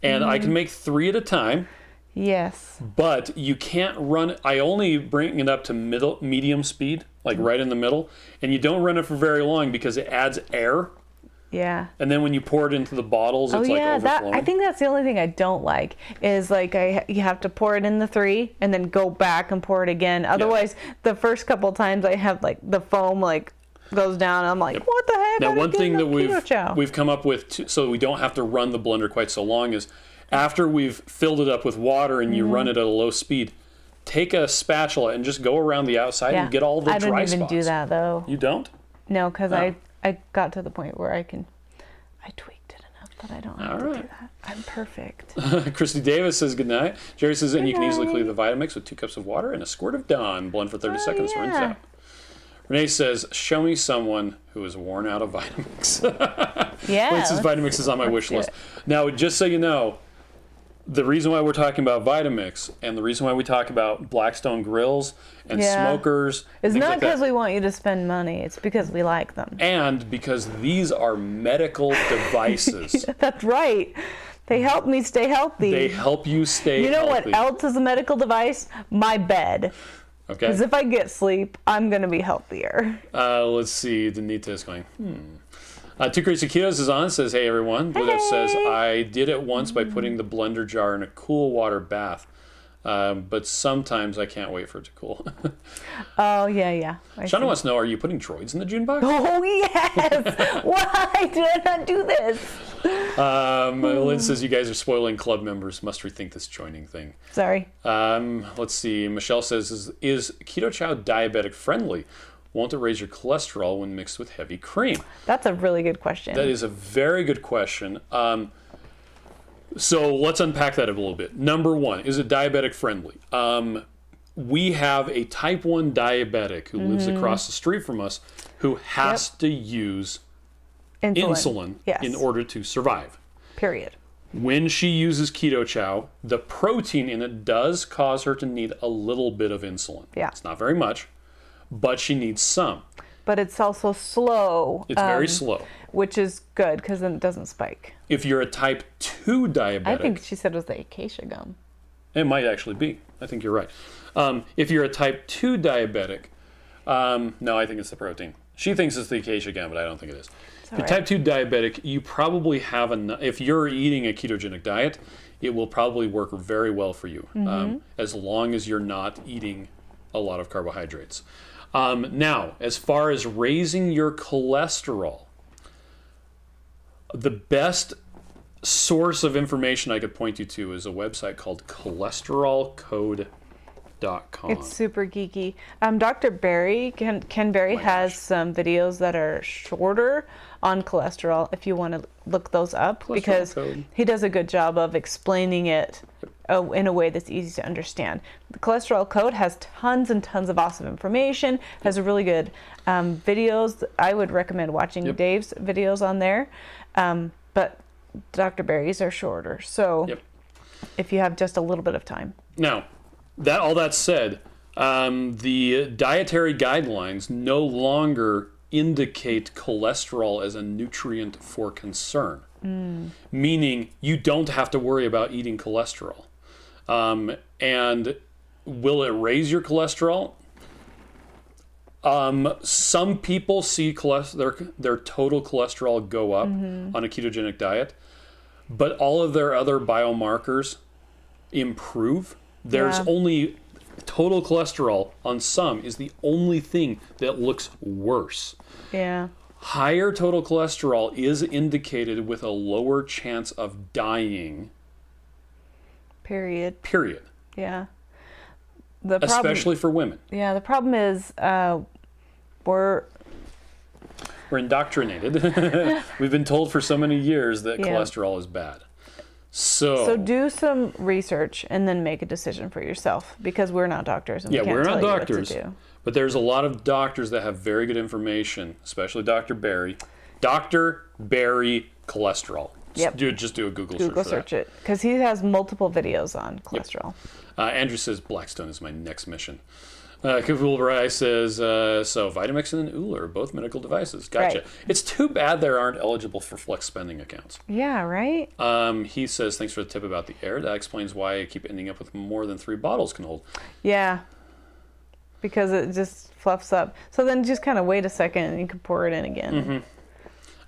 and I can make 3 at a time. Yes. But you can't run. I only bring it up to medium speed, like right in the middle, and you don't run it for very long because it adds air. Yeah. And then when you pour it into the bottles, it's like overflowing. I think that's the only thing I don't like is like you have to pour it in the 3 and then go back and pour it again. Otherwise, the first couple times I have like the foam like goes down. And I'm like, what the heck? Now, one thing that Keto Chow. we've come up with, so we don't have to run the blender quite so long, is after we've filled it up with water and you run it at a low speed, take a spatula and just go around the outside and get all the dry spots. I don't even do that though. You don't? No, because I got to the point where I tweaked it enough that I don't have to do that. I'm perfect. Christy Davis says goodnight. Jerry says, "And you can easily clean the Vitamix with 2 cups of water and a squirt of Dawn. Blend for 30 seconds, rinse out." Renee says, "Show me someone who is worn out of Vitamix." Yeah. This Vitamix is on my wish list. Now, just so you know, the reason why we're talking about Vitamix and the reason why we talk about Blackstone grills and smokers it's not like because we want you to spend money. It's because we like them. and because these are medical devices. That's right. They help me stay healthy. They help you stay You know healthy. what else is a medical device? My bed. Okay. Because if I get sleep, I'm going to be healthier. Let's see. Danita is going, Two Crazy Ketos is on, says, "Hey, everyone." Blue Dove says, "I did it once by putting the blender jar in a cool water bath. But sometimes I can't wait for it to cool." Oh, yeah. Shauna wants to know, are you putting droids in the June box? Oh, yes. Why did I not do this? Lynn says, "You guys are spoiling club members. Must rethink this joining thing." Sorry. Let's see. Michelle says, is Keto Chow diabetic friendly? Won't it raise your cholesterol when mixed with heavy cream? That's a really good question. That is a very good question. So let's unpack that a little bit. Number one, is it diabetic friendly? We have a type 1 diabetic who lives across the street from us who has to use insulin Yes. in order to survive. Period. When she uses Keto Chow, the protein in it does cause her to need a little bit of insulin. Yeah. It's not very much, but she needs some. But it's also slow. It's very slow. Which is good because then it doesn't spike. If you're a type 2 diabetic, I think she said it was the acacia gum. it might actually be. I think you're right. If you're a type 2 diabetic, no, I think it's the protein. She thinks it's the acacia gum, but I don't think it is. If you're type 2 diabetic, you probably have enough. If you're eating a ketogenic diet, it will probably work very well for you, as long as you're not eating a lot of carbohydrates. Now, as far as raising your cholesterol, the best source of information I could point you to is a website called cholesterolcode.com. It's super geeky. Dr. Barry, Ken Barry has some videos that are shorter on cholesterol if you want to look those up, because he does a good job of explaining it in a way that's easy to understand. The Cholesterol Code has tons and tons of awesome information, has really good videos. I would recommend watching Dave's videos on there, but Dr. Barry's are shorter, so if you have just a little bit of time. Now, all that said, the dietary guidelines no longer indicate cholesterol as a nutrient for concern, meaning you don't have to worry about eating cholesterol. And will it raise your cholesterol? Some people see their total cholesterol go up on a ketogenic diet, but all of their other biomarkers improve. There's only total cholesterol on some is the only thing that looks worse. Yeah. Higher total cholesterol is indicated with a lower chance of dying. Period. Yeah. Especially for women. Yeah, the problem is we're indoctrinated. We've been told for so many years that cholesterol is bad. So do some research and then make a decision for yourself, because we're not doctors and we can't we're tell not you doctors, what to do. But there's a lot of doctors that have very good information, especially Dr. Barry. Dr. Barry cholesterol. Just do a Google search it, because he has multiple videos on cholesterol. Andrew says Blackstone is my next mission. Kavul Rai says, so Vitamix and Euler are both medical devices. Gotcha. Right. It's too bad they aren't eligible for flex spending accounts. Yeah, right? He says, thanks for the tip about the air. That explains why I keep ending up with more than 3 bottles can hold. Yeah, because it just fluffs up. So then just kind of wait a second and you can pour it in again.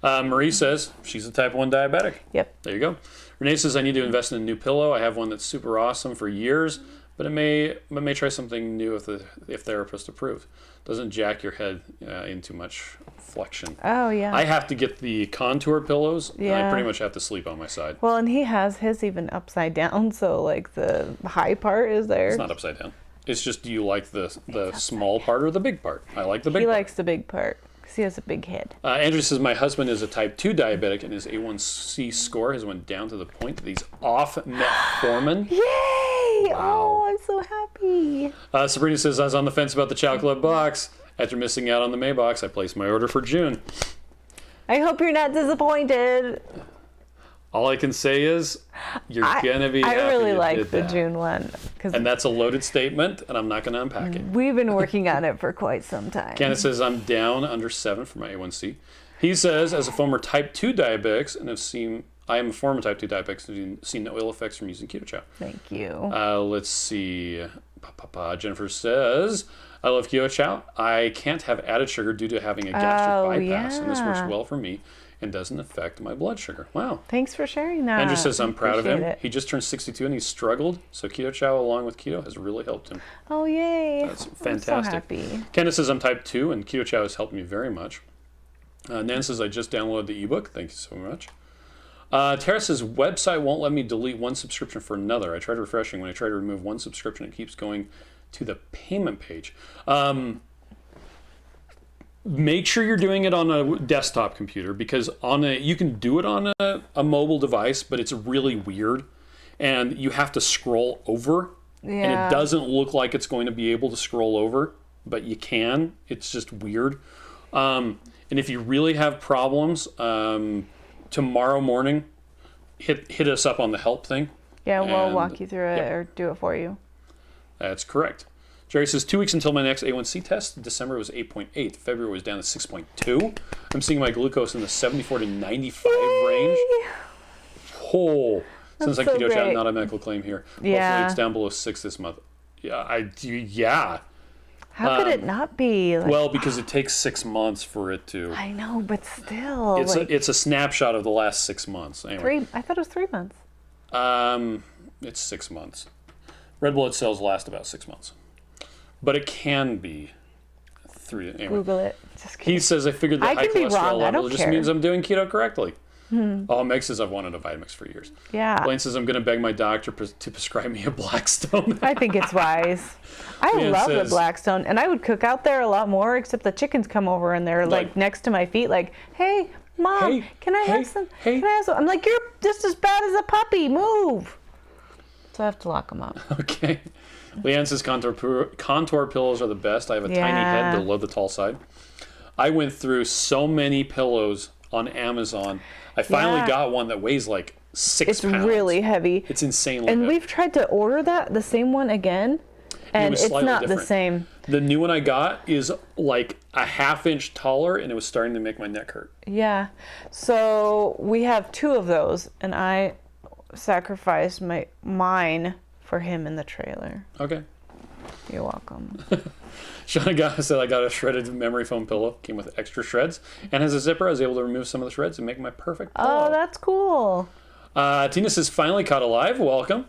Marie says she's a type 1 diabetic. Yep. There you go. Renee says, I need to invest in a new pillow. I have one that's super awesome for years, but I may try something new if therapist approved. Doesn't jack your head in too much flexion. Oh, yeah. I have to get the contour pillows, and I Yeah. pretty much have to sleep on my side. Well, and he has his even upside down, so like the high part is there. It's not upside down. It's just, do you like the small part or the big part? I like the big He part. likes the big part because he has a big head. Andrew says, my husband is a type 2 diabetic and his A1C score has went down to the point that he's off metformin. Yay! Wow. Oh, I'm so happy. Sabrina says, I was on the fence about the Chow Club box. After missing out on the May box, I placed my order for June. I hope you're not disappointed. All I can say is, you're going to be happy I really you like did the that. June one. And that's a loaded statement, and I'm not going to unpack it. We've been working on it for quite some time. Kenneth says, I'm down under 7 for my A1C. He says, as a former type 2 diabetic, I am a former type 2 diabetic and have seen no ill effects from using Keto Chow. Thank you. Let's see. Jennifer says, I love Keto Chow. I can't have added sugar due to having a gastric bypass, and this works well for me and doesn't affect my blood sugar. Wow. Thanks for sharing that. Andrew says, I'm proud of him. Appreciate it. He just turned 62 and he's struggled, so Keto Chow along with keto has really helped him. Oh, yay. That's fantastic. I'm so happy. Kenneth says, I'm type 2 and Keto Chow has helped me very much. Nan says, I just downloaded the ebook. Thank you so much. Tara says, website won't let me delete one subscription for another. I tried refreshing. When I try to remove one subscription, it keeps going to the payment page. Make sure you're doing it on a desktop computer, because you can do it on a mobile device, but it's really weird. And you have to scroll over. Yeah. And it doesn't look like it's going to be able to scroll over, but you can. It's just weird. And if you really have problems, tomorrow morning, hit us up on the help thing. Yeah, we'll And- walk you through it yep. or do it for you. That's correct. Jerry says 2 weeks until my next A1C test. December was 8.8. February was down to 6.2. I'm seeing my glucose in the 74 to 95 range. Oh, sounds like so Keto Chow, great. not a medical claim here. Yeah. Hopefully it's down below 6 this month. Yeah, I do. Yeah. How could it not be? Like, Well, because it takes 6 months for it to. I know, but still. It's a snapshot of the last 6 months. Anyway. I thought it was 3 months. It's 6 months. Red blood cells last about 6 months, but it can be 3. Anyway. Google it. Just kidding. He says, I figured the I high can be cholesterol wrong, I level don't just care. means I'm doing keto correctly. All Meg says, I've wanted a Vitamix for years. Yeah. Blaine says, I'm going to beg my doctor to prescribe me a Blackstone. I think it's wise. I Man love says- the Blackstone, and I would cook out there a lot more, except the chickens come over and they're like next to my feet, like, hey, Mom, Hey, can I hey, have some? hey. Can I have some? I'm like, you're just as bad as a puppy. Move. So I have to lock them up. Okay. Leanne says, contour pillows are the best. I have a tiny head Yeah. below the tall side. I went through so many pillows on Amazon. I finally Yeah. got one that weighs like 6 It's pounds. really heavy. It's insanely And heavy. we've tried to order the same one again, and was it's slightly not the different. same. The new one I got is like a ½ inch taller, and it was starting to make my neck hurt. Yeah. So we have 2 of those, and I sacrificed mine for him in the trailer. Okay. You're welcome. Sean said I got a shredded memory foam pillow. Came with extra shreds and has a zipper. I was able to remove some of the shreds and make my perfect pillow. Oh, that's cool. Tina says, finally caught alive. Welcome.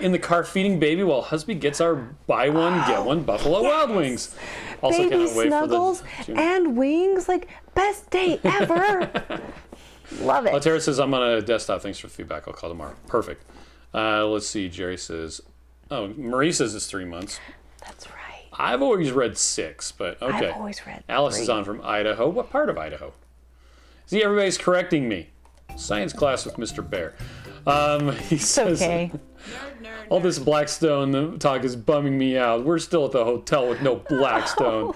In the car feeding baby while husband gets our buy one, get one Buffalo Wild Wings. Also Baby cannot wait snuggles for the... and wings, like best day ever. Love it. Tara says, I'm on a desktop. Thanks for the feedback. I'll call tomorrow. Perfect. Let's see. Jerry says, Marie says it's 3 months. That's right. I've always read 6, but okay. I've always read Alice 3. is on from Idaho. What part of Idaho? See, everybody's correcting me. Science class with Mr. Bear. He says, Okay. all this Blackstone talk is bumming me out. We're still at the hotel with no Blackstone.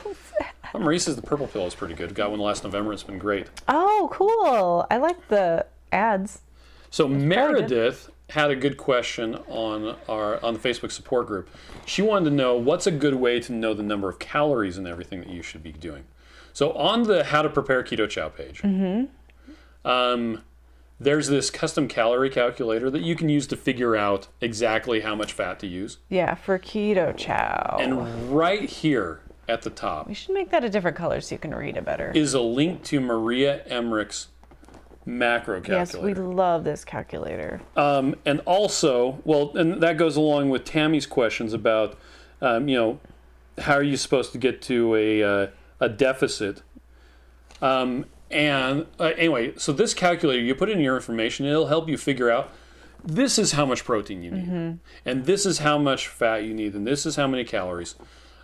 Marie says the purple pill is pretty good. Got one last November. It's been great. Oh, cool. I like the ads. So Meredith had a good question on the Facebook support group. She wanted to know what's a good way to know the number of calories and everything that you should be doing. So on the How to Prepare Keto Chow page, there's this custom calorie calculator that you can use to figure out exactly how much fat to use. Yeah, for Keto Chow. And right here at the top We should make that a different color so you can read it better. is a link to Maria Emmerich's macro Yes, we calculator. love this calculator. And also, and that goes along with Tammy's questions about, how are you supposed to get to a deficit? Anyway, so this calculator, you put in your information, it'll help you figure out this is how much protein you need, and this is how much fat you need, and this is how many calories.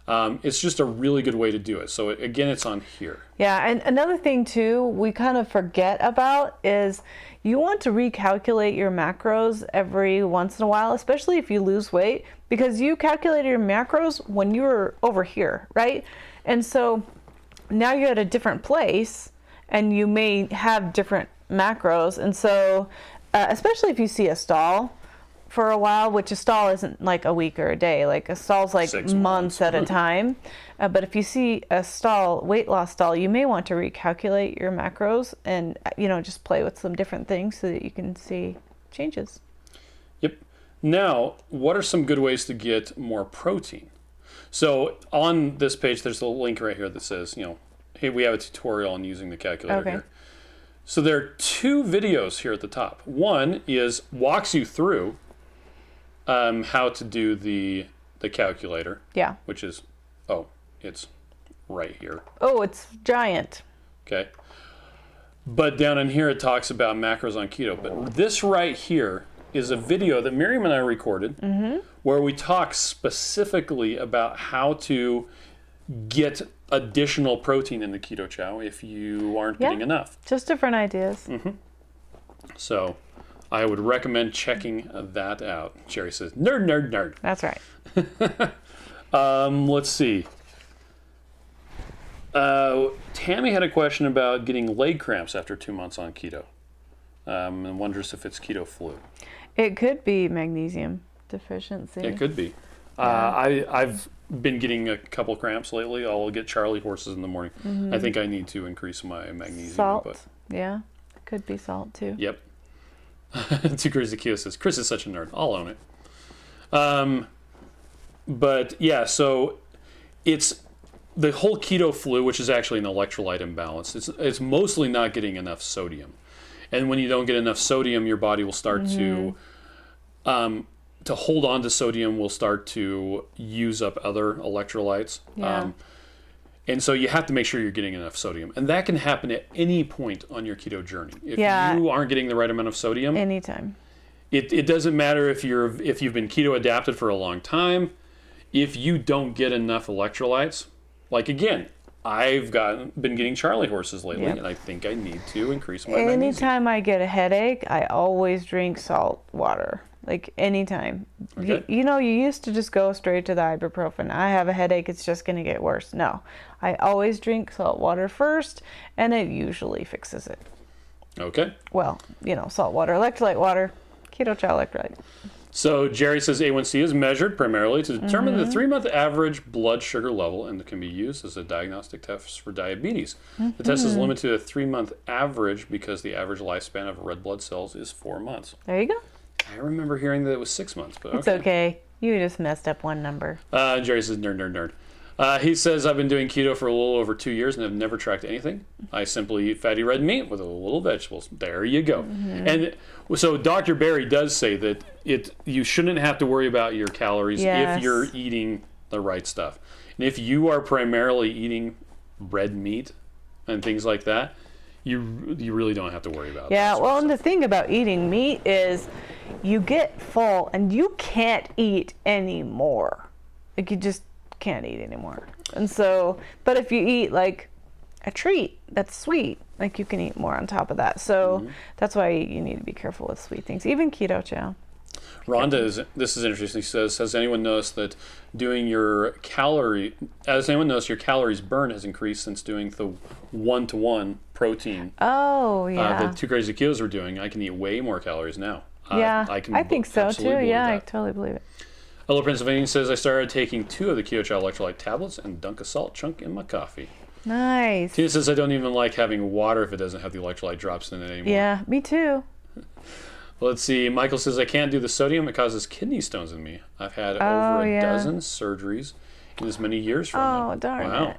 It's just a really good way to do it. So again, it's on here. Yeah, and another thing too, we kind of forget about is you want to recalculate your macros every once in a while, especially if you lose weight, because you calculated your macros when you were over here, right? And so now you're at a different place and you may have different macros. And so, especially if you see a stall for a while, which a stall isn't like a week or a day, like a stall's like 6 months at a time. But if you see a stall, weight loss stall, you may want to recalculate your macros and, just play with some different things so that you can see changes. Yep. Now, what are some good ways to get more protein? So on this page, there's a link right here that says, hey, we have a tutorial on using the calculator here. So there are 2 videos here at the top. One walks you through how to do the calculator. Yeah. Which is, it's right here. Oh, it's giant. Okay. But down in here, it talks about macros on keto. But this right here is a video that Miriam and I recorded where we talk specifically about how to get additional protein in the Keto Chow if you aren't getting enough. Just different ideas. So I would recommend checking that out. Jerry says, nerd, nerd, nerd. That's right. Let's see. Tammy had a question about getting leg cramps after 2 months on keto, and wonders if it's keto flu. It could be magnesium deficiency. It could be. I've been getting a couple cramps lately. I'll get Charlie horses in the morning. I think I need to increase my magnesium Salt. input. Yeah. Could be salt too. Yep. Too crazy. Keo says Chris is such a nerd. I'll own it. But yeah, so it's the whole keto flu, which is actually an electrolyte imbalance. It's mostly not getting enough sodium, and when you don't get enough sodium, your body will start to hold on to sodium, will start to use up other electrolytes. Yeah. And so you have to make sure you're getting enough sodium. And that can happen at any point on your keto journey. If you aren't getting the right amount of sodium, anytime. It doesn't matter if you've been keto adapted for a long time. If you don't get enough electrolytes, like again, I've been getting Charlie horses lately, and I think I need to increase my magnesium. Anytime I get a headache, I always drink salt water. Like anytime. Okay. You used to just go straight to the ibuprofen. I have a headache, it's just going to get worse. No, I always drink salt water first, and it usually fixes it. Okay. Well, salt water, electrolyte water, Keto Chow electrolyte. So Jerry says A1C is measured primarily to determine the 3-month average blood sugar level and can be used as a diagnostic test for diabetes. The test is limited to a 3-month average because the average lifespan of red blood cells is 4 months. There you go. I remember hearing that it was 6 months, but It's okay. You just messed up one number. Jerry says nerd. He says, I've been doing keto for a little over 2 years and have never tracked anything. I simply eat fatty red meat with a little vegetables. There you go. And so Dr. Berry does say that you shouldn't have to worry about your calories if you're eating the right stuff. And if you are primarily eating red meat and things like that, you really don't have to worry about that. Yeah, well, and the thing about eating meat is you get full and you can't eat anymore. Like, you just can't eat anymore. And so, but if you eat like a treat that's sweet, like you can eat more on top of that. So that's why you need to be careful with sweet things, even Keto Chow. Rhonda, this is interesting, says, has anyone noticed that has anyone noticed your calories burn has increased since doing the 1-to-1 protein? Oh, yeah. The 2 Crazy Kilos are doing. I can eat way more calories now. Yeah, I think so too. Yeah, I totally believe it. Hello, Pennsylvania says, I started taking 2 of the Keto Chow electrolyte tablets and dunk a salt chunk in my coffee. Nice. Tina says, I don't even like having water if it doesn't have the electrolyte drops in it anymore. Yeah, me too. Let's see. Michael says, I can't do the sodium. It causes kidney stones in me. I've had over a dozen surgeries in as many years from them. Oh, darn it.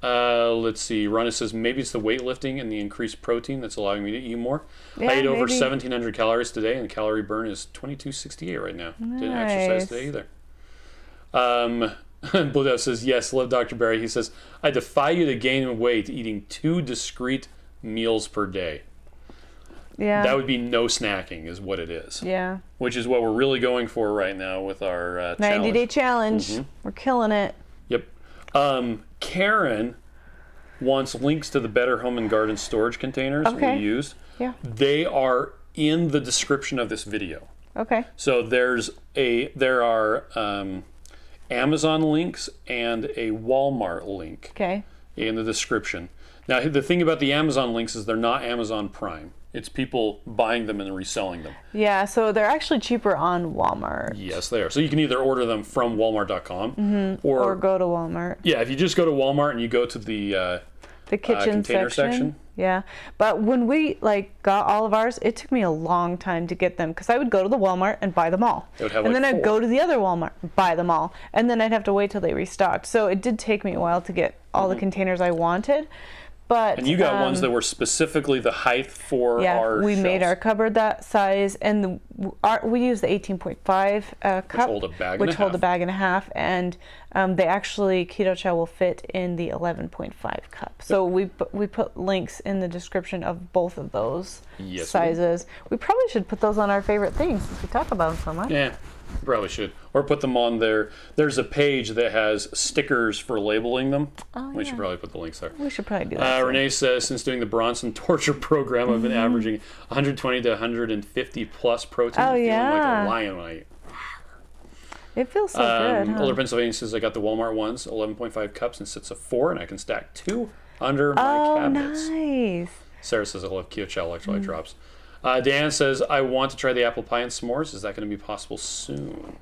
Let's see. Rhonda says, maybe it's the weightlifting and the increased protein that's allowing me to eat more. Yeah, I ate over maybe. 1,700 calories today, and the calorie burn is 2268 right now. Nice. Didn't exercise today either. Blue Dove says, yes, love Dr. Barry. He says, I defy you to gain weight eating 2 discrete meals per day. Yeah. That would be no snacking is what it is. Yeah. Which is what we're really going for right now with our 90-day challenge. We're killing it. Yep. Karen wants links to the Better Home and Garden storage containers we used. Yeah. They are in the description of this video. Okay. So there are Amazon links and a Walmart link in the description. Now, the thing about the Amazon links is they're not Amazon Prime. It's people buying them and reselling them. Yeah, so they're actually cheaper on Walmart. Yes, they are. So you can either order them from Walmart.com or go to Walmart. Yeah, if you just go to Walmart and you go to the kitchen container section. Yeah, but when we got all of ours, it took me a long time to get them because I would go to the Walmart and buy them all. They would have and then 4. I'd go to the other Walmart and buy them all. And then I'd have to wait till they restocked. So it did take me a while to get all the containers I wanted. But, and you got ones that were specifically the height for our we made shelves. our cupboard that size, and we used the 18.5 cup, which hold a bag and a half, and they actually, Keto Chow will fit in the 11.5 cup. So we put links in the description of both of those sizes. We probably should put those on our favorite things since we talk about them so much. Yeah, probably should. Or put them on there. There's a page that has stickers for labeling them. We should probably put the links there. We should probably do that. Renee says, since doing the Bronson torture program, I've been averaging 120 to 150 plus protein. Oh, feeling yeah. like a lion when I eat. It feels so good. Huh? Older Pennsylvania says, I got the Walmart ones, 11.5 cups and sits of 4, and I can stack 2 under my cabinets. Nice. Sarah says, I love Keto Chow electrolyte drops. Dan says, I want to try the apple pie and s'mores. Is that going to be possible soon?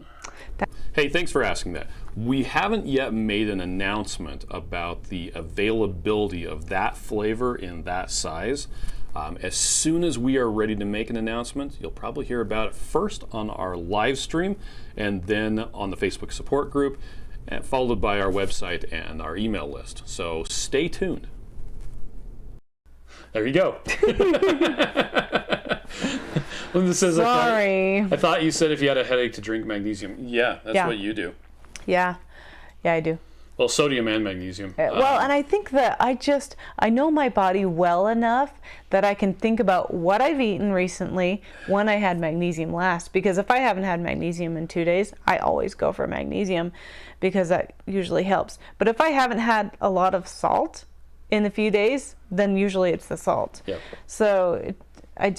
Hey, thanks for asking that. We haven't yet made an announcement about the availability of that flavor in that size. As soon as we are ready to make an announcement, you'll probably hear about it first on our live stream and then on the Facebook support group, and followed by our website and our email list. So stay tuned. There you go. Linda says, Sorry. I thought you said if you had a headache to drink magnesium. Yeah, that's what you do. Yeah, I do. Well, sodium and magnesium. Well, and I think that I know my body well enough that I can think about what I've eaten recently when I had magnesium last. Because if I haven't had magnesium in 2 days, I always go for magnesium because that usually helps. But if I haven't had a lot of salt in a few days, then usually it's the salt. Yep. So I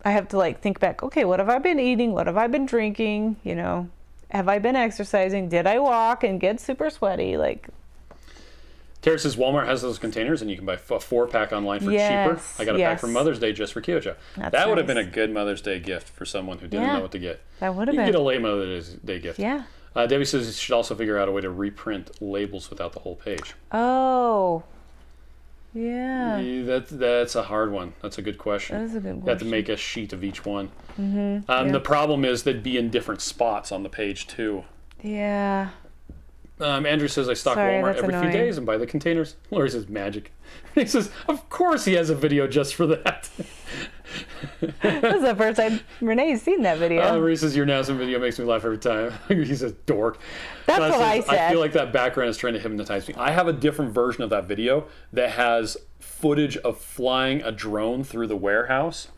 have to like think back, okay, what have I been eating? What have I been drinking? You know, have I been exercising? Did I walk and get super sweaty? Like, Tara says Walmart has those containers and you can buy a 4-pack online for cheaper. I got a pack for Mother's Day just for Keto Chow. That would have been a good Mother's Day gift for someone who didn't know what to get. That would have been. You get a late Mother's Day gift. Yeah. Debbie says you should also figure out a way to reprint labels without the whole page. Oh. Yeah. That's a hard one. That's a good question. That is a good question. You have to make a sheet of each one. Mm-hmm. The problem is they'd be in different spots on the page too. Yeah. Andrew says I stock Walmart every few days and buy the containers. Lori says magic. He says, of course he has a video just for that. This is the first time Renee's seen that video. Marie says your announcement video makes me laugh every time. He says dork. That's what I said. I feel like that background is trying to hypnotize me. I have a different version of that video that has footage of flying a drone through the warehouse,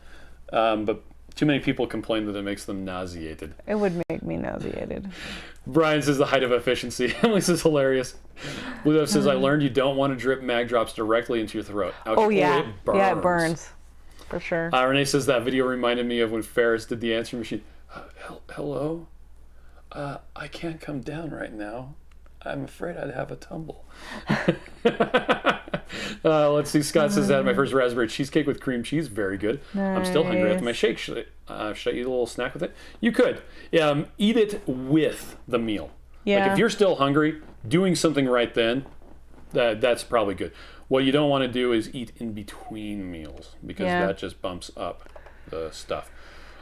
but too many people complain that it makes them nauseated. It would make me nauseated. Brian says the height of efficiency. Emily says hilarious. Blue Dove says I learned you don't want to drip mag drops directly into your throat. Ouch. Oh yeah, it burns. Yeah, it burns for sure. Renee says that video reminded me of when Ferris did the answering machine. Hello, I can't come down right now. I'm afraid I'd have a tumble. Let's see. Scott says that my first raspberry cheesecake with cream cheese, very good. Nice. I'm still hungry after my shake. Should I eat a little snack with it? You could. Eat it with the meal. Yeah. Like if you're still hungry, doing something right then, that's probably good. What you don't want to do is eat in between meals because that just bumps up the stuff.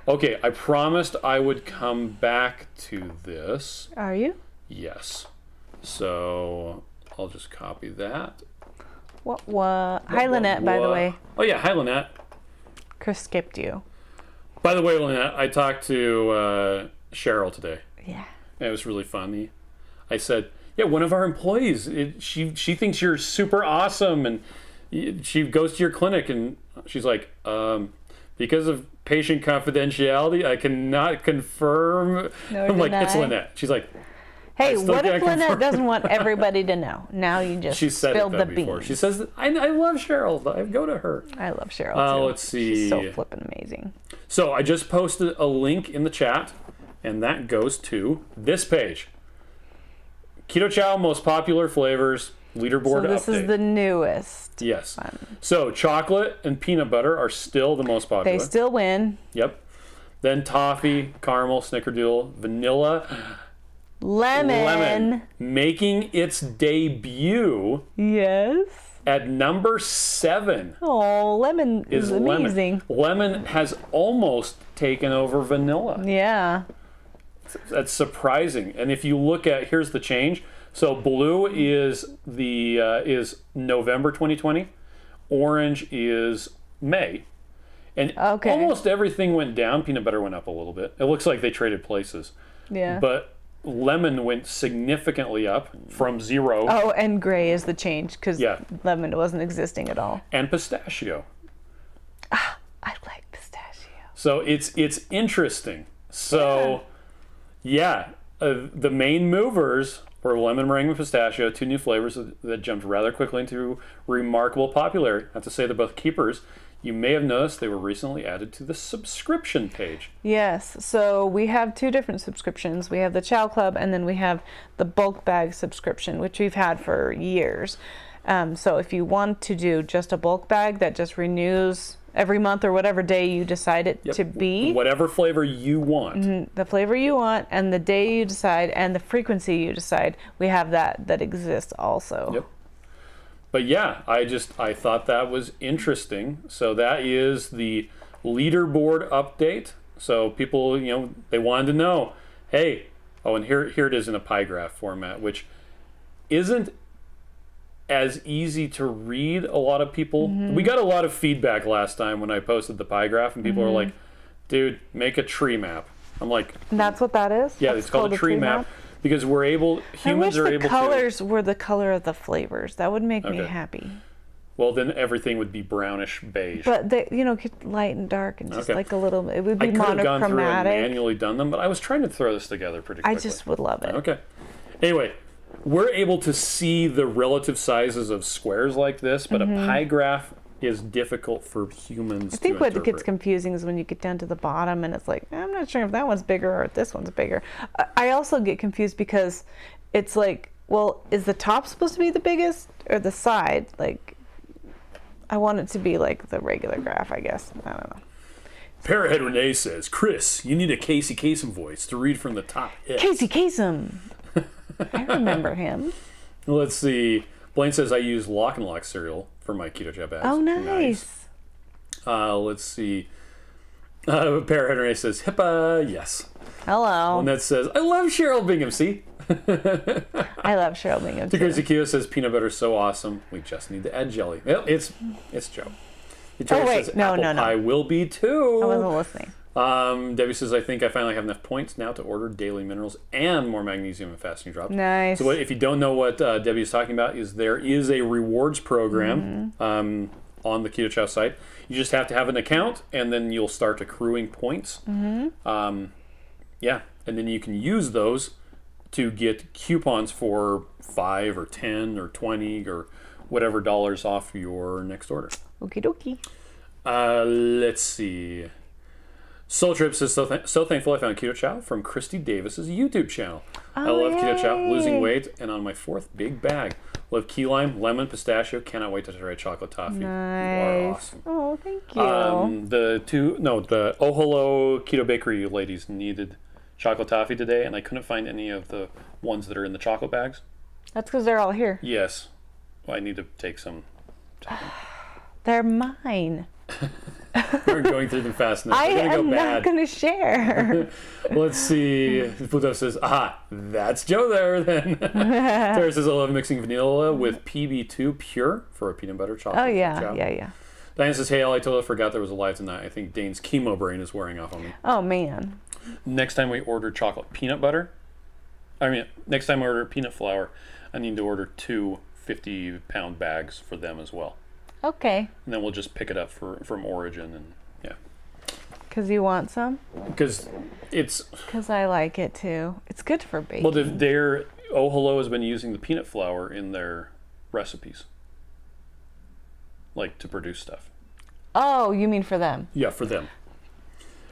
Okay, I promised I would come back to this. Are you? Yes. So I'll just copy that. What? Hi, Lynette, by the way. Oh, yeah. Hi, Lynette. Chris skipped you. By the way, Lynette, I talked to Cheryl today. Yeah. And it was really funny. I said, yeah, one of our employees, she thinks you're super awesome. And she goes to your clinic and she's like, because of patient confidentiality, I cannot confirm. I'm like, it's Lynette. She's like, hey, what if Lynette doesn't want everybody to know? Now you just spilled the beans. She says, I love Cheryl. I go to her. I love Cheryl too. Let's see. She's so flippin' amazing. So I just posted a link in the chat, and that goes to this page. Keto Chow most popular flavors leaderboard update. So this is the newest. Yes. One. So chocolate and peanut butter are still the most popular. They still win. Yep. Then toffee, caramel, snickerdoodle, vanilla. Lemon making its debut. Yes. At number 7. Oh, lemon is amazing. Lemon has almost taken over vanilla. Yeah. That's surprising. And if you look at, here's the change. So blue is November 2020. Orange is May. And almost everything went down. Peanut butter went up a little bit. It looks like they traded places. Yeah. But lemon went significantly up from 0. Oh, and gray is the change because lemon wasn't existing at all. And pistachio. Ah, I like pistachio. So it's interesting. So the main movers were lemon meringue and pistachio, 2 new flavors that jumped rather quickly into remarkable popularity. I have to say they're both keepers. You may have noticed they were recently added to the subscription page. Yes, so we have 2 different subscriptions. We have the Chow Club, and then we have the bulk bag subscription, which we've had for years. So if you want to do just a bulk bag that just renews every month or whatever day you decide it to be. Whatever flavor you want. The flavor you want and the day you decide and the frequency you decide, we have that exists also. Yep. But yeah, I thought that was interesting. So that is the leaderboard update. So people, they wanted to know, hey, and here it is in a pie graph format, which isn't as easy to read. A lot of people, we got a lot of feedback last time when I posted the pie graph, and people were like, dude, make a tree map. I'm like, and that's what that is? Yeah, it's called a tree map. Because humans are able to. The colors were the color of the flavors. That would make me happy. Well, then everything would be brownish beige. But they, light and dark and just like a little. It would be I could have gone through and monochromatic. manually done them, but I was trying to throw this together pretty quickly. I just would love it. Okay. Anyway, we're able to see the relative sizes of squares like this, but a pie graph is difficult for humans to I think what interpret. gets confusing is when you get down to the bottom and it's like, I'm not sure if that one's bigger or this one's bigger. I also get confused because it's like, well, is the top supposed to be the biggest or the side? Like, I want it to be like the regular graph, I guess. I don't know. Parahead Renee says, Chris, you need a Casey Kasem voice to read from the top hit. Casey Kasem. I remember him. Let's see. Blaine says, I use Lock and Lock cereal for my Keto Chow bags. Oh, nice. Let's see. Parahead Renee says, HIPAA, yes. Hello. And that says, I love Cheryl Bingham, see? I love Cheryl Bingham, too. Crazy Keo says, peanut butter is so awesome. We just need to add jelly. Well, it's Joe. Victoria says, apple pie will be too. I wasn't listening. Debbie says, I think I finally have enough points now to order daily minerals and more magnesium and fasting drops. Nice. So if you don't know what Debbie is talking about, is there is a rewards program on the Keto Chow site. You just have to have an account, and then you'll start accruing points. Yeah, and then you can use those to get coupons for 5 or 10 or 20 or whatever dollars off your next order. Okie dokie. Let's see. Soul Trip says, so thankful I found Keto Chow from Christy Davis's YouTube channel. I love Keto Chow, losing weight, and on my 4th big bag. Love key lime, lemon, pistachio. Cannot wait to try chocolate toffee. Nice. You are awesome. Oh, thank you. The Oh Hello Keto Bakery ladies needed chocolate toffee today, and I couldn't find any of the ones that are in the chocolate bags. That's because they're all here. Yes. Well, I need to take some. They're mine. We're going through them fast enough. I They're gonna am go not bad. going to share. Let's see. Pluto says, that's Joe there then. Tara says, I love mixing vanilla with PB2 Pure for a peanut butter chocolate. Oh, yeah. chow. Yeah. Diane says, hey, I totally forgot there was a live tonight. I think Dane's chemo brain is wearing off on me. Oh, man. Next time we order chocolate peanut butter, next time I order peanut flour, I need to order 2 50-pound bags for them as well. Okay. And then we'll just pick it up from Origin, and yeah. Because you want some? Because it's... Because I like it too. It's good for baking. Well, their Oh Hello has been using the peanut flour in their recipes. Like, to produce stuff. Oh, you mean for them? Yeah, for them.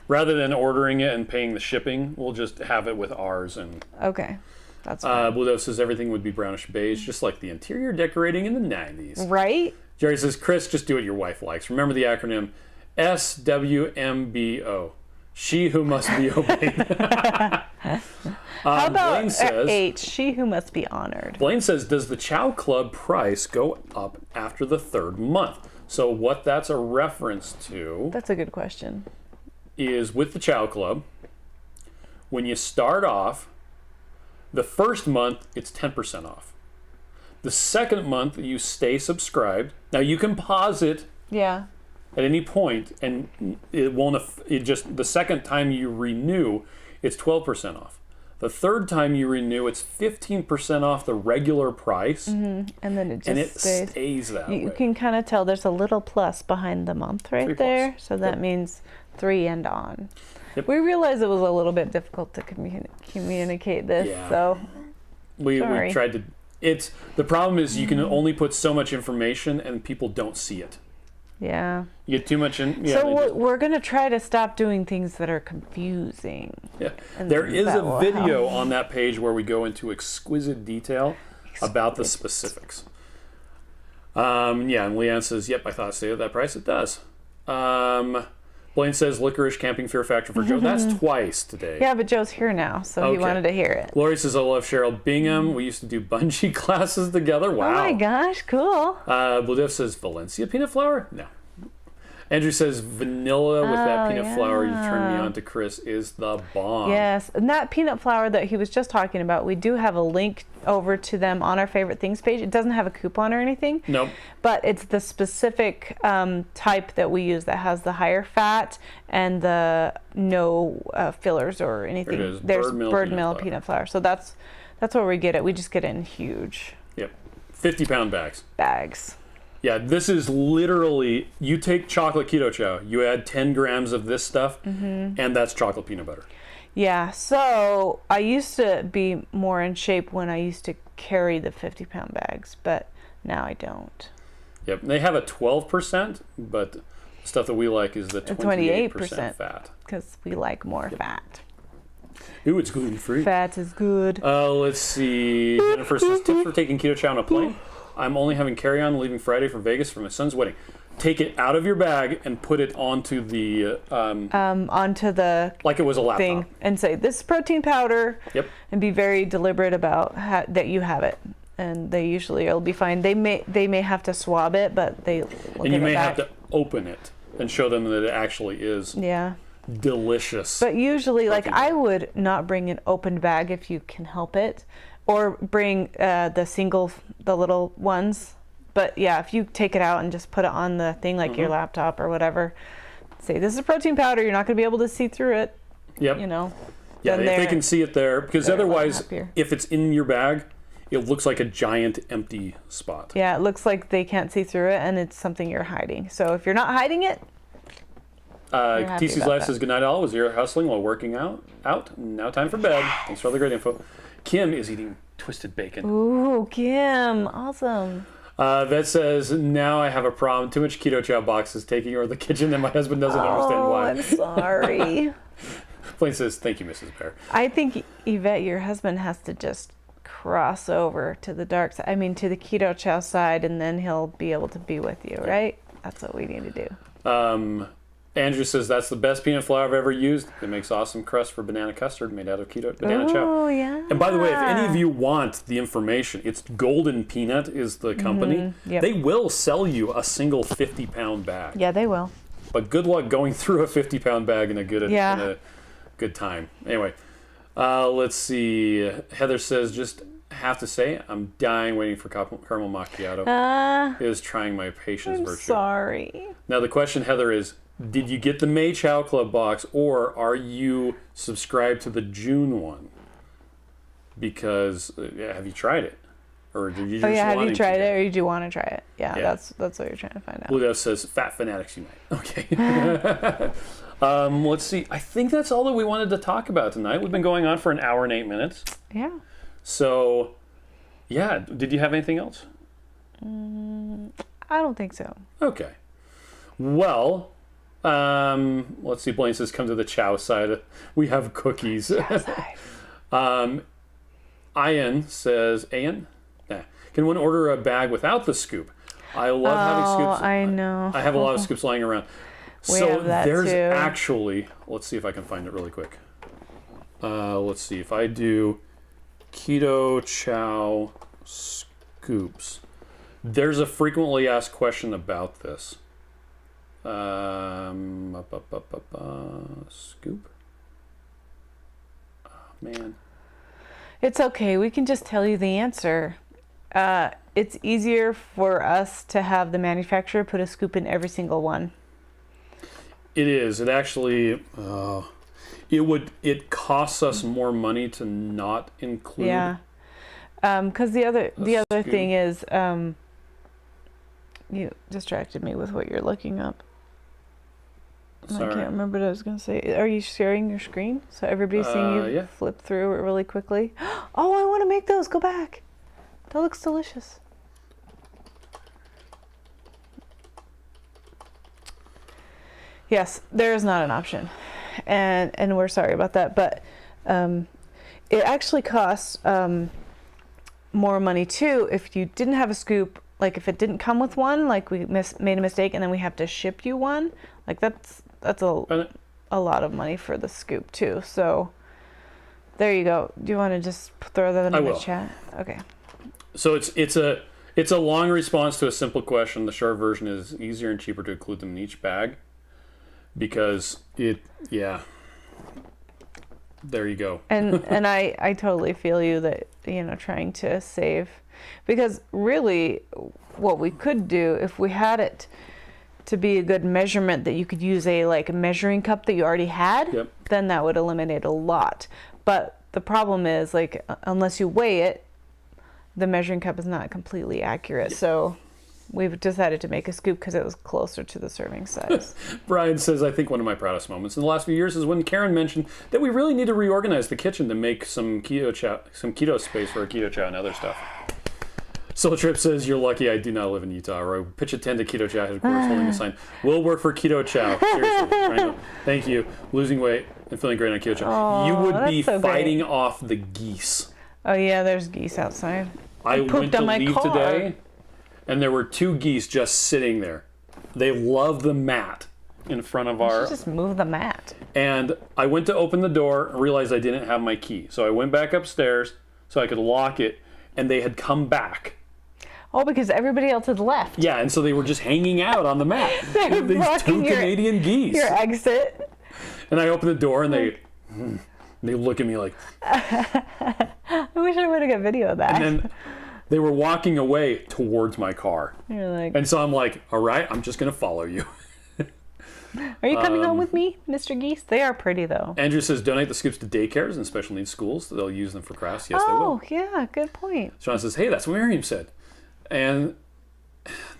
Rather than ordering it and paying the shipping, we'll just have it with ours. And okay. That's fine. Blue Dove says everything would be brownish beige, just like the interior decorating in the 90s. Right? Jerry says, Chris, just do what your wife likes. Remember the acronym SWMBO. She who must be obeyed. How about Blaine says, H, she who must be honored? Blaine says, does the Chow Club price go up after the 3rd month? So what that's a reference to That's a good question. is with the Chow Club, when you start off, the first month, it's 10% off. The second month, you stay subscribed. Now, you can pause it Yeah. at any point, and it won't, the second time you renew, it's 12% off. The third time you renew, it's 15% off the regular price. And then it just stays that way. You can kind of tell there's a little plus behind the month right 3 there. plus. So that means 3 and on. Yep. We realized it was a little bit difficult to communicate this. Yeah. So We sorry. tried to. The problem is you can only put so much information, and people don't see it. Yeah. You get too much in. Yeah, So we're going to try to stop doing things that are confusing. yeah. And There is that a will video help. on that page where we go into exquisite detail about the specifics. Yeah, and Leanne says, yep, I thought it stayed at that price. It does. Blaine says, licorice camping fear factor for Joe. That's twice today. Yeah, but Joe's here now, so he Okay. wanted to hear it. Lori says, I love Cheryl Bingham. We used to do bungee classes together. Wow. Oh my gosh, cool. Blue Def says, Valencia peanut flour? No. Andrew says, vanilla with that peanut flour you turned me on to, Chris, is the bomb. Yes, and that peanut flour that he was just talking about, we do have a link over to them on our favorite things page. It doesn't have a coupon or anything. Nope. But it's the specific type that we use that has the higher fat and the no fillers or anything. There it is. There's Byrdmill peanut flour. So that's where we get it. We just get it in huge Yep. 50-pound bags. bags. Yeah, this is literally, you take chocolate keto chow, you add 10 grams of this stuff, and that's chocolate peanut butter. Yeah, so I used to be more in shape when I used to carry the 50-pound bags, but now I don't. Yep, they have a 12%, but stuff that we like is the 28% fat. Because we like more fat. Ooh, it's gluten-free. Fat is good. Let's see. Jennifer says, tips for taking keto chow on a plane. I'm only having carry-on leaving Friday for Vegas for my son's wedding. Take it out of your bag and put it onto the Onto the like it was a laptop. thing and say, this is protein powder. Yep. And be very deliberate about that you have it. And they usually will be fine. They may have to swab it, but they will And you give may it back. have to open it and show them that it actually is Yeah. delicious. But usually, like, protein. I would not bring an opened bag if you can help it, or bring the little ones. But yeah, if you take it out and just put it on the thing, like your laptop or whatever, say, this is protein powder, you're not going to be able to see through it, Yep. you know. Yeah, then if they can see it there, because they're a lot otherwise, happier. if it's in your bag, it looks like a giant empty spot. Yeah, it looks like they can't see through it, and it's something you're hiding. So if you're not hiding it, happy TC's about Life that. says, good night all. Was here hustling while working out. Now time for bed. Thanks for all the great info. Kim is eating twisted bacon. ooh, Kim, awesome. Vet says, now I have a problem. Too much keto chow boxes taking over the kitchen, and my husband doesn't understand Oh, why. I'm sorry. Blaine says, thank you, Mrs. Bear. I think, Yvette, your husband has to just cross over to the dark side. I mean, to the keto chow side, and then he'll be able to be with you, right? That's what we need to do. Andrew says, that's the best peanut flour I've ever used. It makes awesome crust for banana custard made out of keto banana chow. Oh, yeah. And by the way, if any of you want the information, it's Golden Peanut is the company. Yep. They will sell you a single 50-pound bag. Yeah, they will. But good luck going through a 50-pound bag in a good time. Anyway, let's see. Heather says, just have to say, I'm dying waiting for caramel macchiato. It is trying my patience I'm virtue. sorry. Now the question, Heather, is, did you get the May Chow Club box, or are you subscribed to the June one? Because have you tried it, or did you just Have you tried to it, or did you want to try it? Yeah, Yeah. that's what you're trying to find out. Blue Dove says, fat fanatics unite. Okay. Let's see. I think that's all that we wanted to talk about tonight. We've been going on for an hour and 8 minutes. Yeah. So, yeah. Did you have anything else? I don't think so. Okay. Well, let's see. Blaine says, come to the chow side. We have cookies. Ian says, Ian? Nah. Can one order a bag without the scoop? I love having scoops. I know. I have a lot of scoops lying around. We So have that there's too. actually, let's see if I can find it really quick. Let's see if I do Keto Chow scoops. There's a frequently asked question about this. Scoop. Oh, man. It's okay. We can just tell you the answer. It's easier for us to have the manufacturer put a scoop in every single one. It is. It actually. It costs us more money to not include. Yeah. Because the other scoop. thing is, you distracted me with what you're looking up. Sorry. I can't remember what I was going to say. Are you sharing your screen so everybody's seeing you Yeah. flip through it really quickly? Oh, I want to make those. Go back. That looks delicious. Yes, there is not an option, and we're sorry about that. But it actually costs more money too if you didn't have a scoop. Like if it didn't come with one, like we made a mistake and then we have to ship you one. Like that's a lot of money for the scoop too. So there you go. Do you want to just throw that in the chat? Okay. So it's a long response to a simple question. The short version is easier and cheaper to include them in each bag because there you go. And I totally feel you that, trying to save, because really what we could do if we had it to be a good measurement that you could use a measuring cup that you already had, then that would eliminate a lot. But the problem is unless you weigh it, the measuring cup is not completely accurate. So we've decided to make a scoop because it was closer to the serving size. Brian says, I think one of my proudest moments in the last few years is when Karen mentioned that we really need to reorganize the kitchen to make some keto space for our Keto Chow and other stuff. Soul Trip says, you're lucky I do not live in Utah, or I would pitch a tent to Keto Chow headquarters holding a sign. We'll work for Keto Chow. Seriously. Thank you. Losing weight and feeling great on Keto Chow. You would be fighting off the geese. Oh yeah, there's geese outside. I went to leave today, and there were 2 geese just sitting there. They love the mat in front of our... Just move the mat. And I went to open the door and realized I didn't have my key. So I went back upstairs so I could lock it, and they had come back. Oh, because everybody else had left. Yeah, and so they were just hanging out on the mat. These 2 Canadian geese. Your exit. And I opened the door, and they look at me like... I wish I would have got video of that. And then they were walking away towards my car. You're like... And so I'm like, all right, I'm just going to follow you. Are you coming home with me, Mr. Geese? They are pretty, though. Andrew says, donate the scoops to daycares and special needs schools. They'll use them for crafts. Yes, they will. Oh, yeah, good point. Sean says, hey, that's what Miriam said. And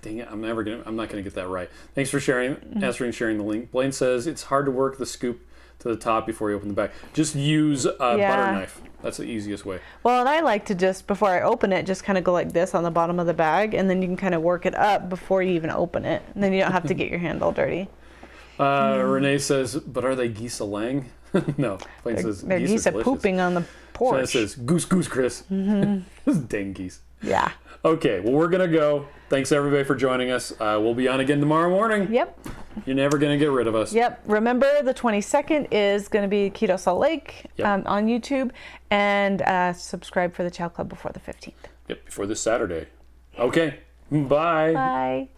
dang it, I'm not gonna get that right. Thanks for sharing the link. Blaine says it's hard to work the scoop to the top before you open the bag. Just use a butter knife. That's the easiest way. Well, and I like to just, before I open it, just kind of go like this on the bottom of the bag, and then you can kind of work it up before you even open it. And then you don't have to get your hand all dirty. Renee says, but are they geese a-laying? No. Blaine says, they're geese are pooping on the porch. Sean says, goose, Chris. Dang geese. Yeah. Okay, well, we're going to go. Thanks, everybody, for joining us. We'll be on again tomorrow morning. Yep. You're never going to get rid of us. Yep. Remember, the 22nd is going to be Keto Salt Lake on YouTube. And subscribe for the Chow Club before the 15th. Yep, before this Saturday. Okay, bye. Bye.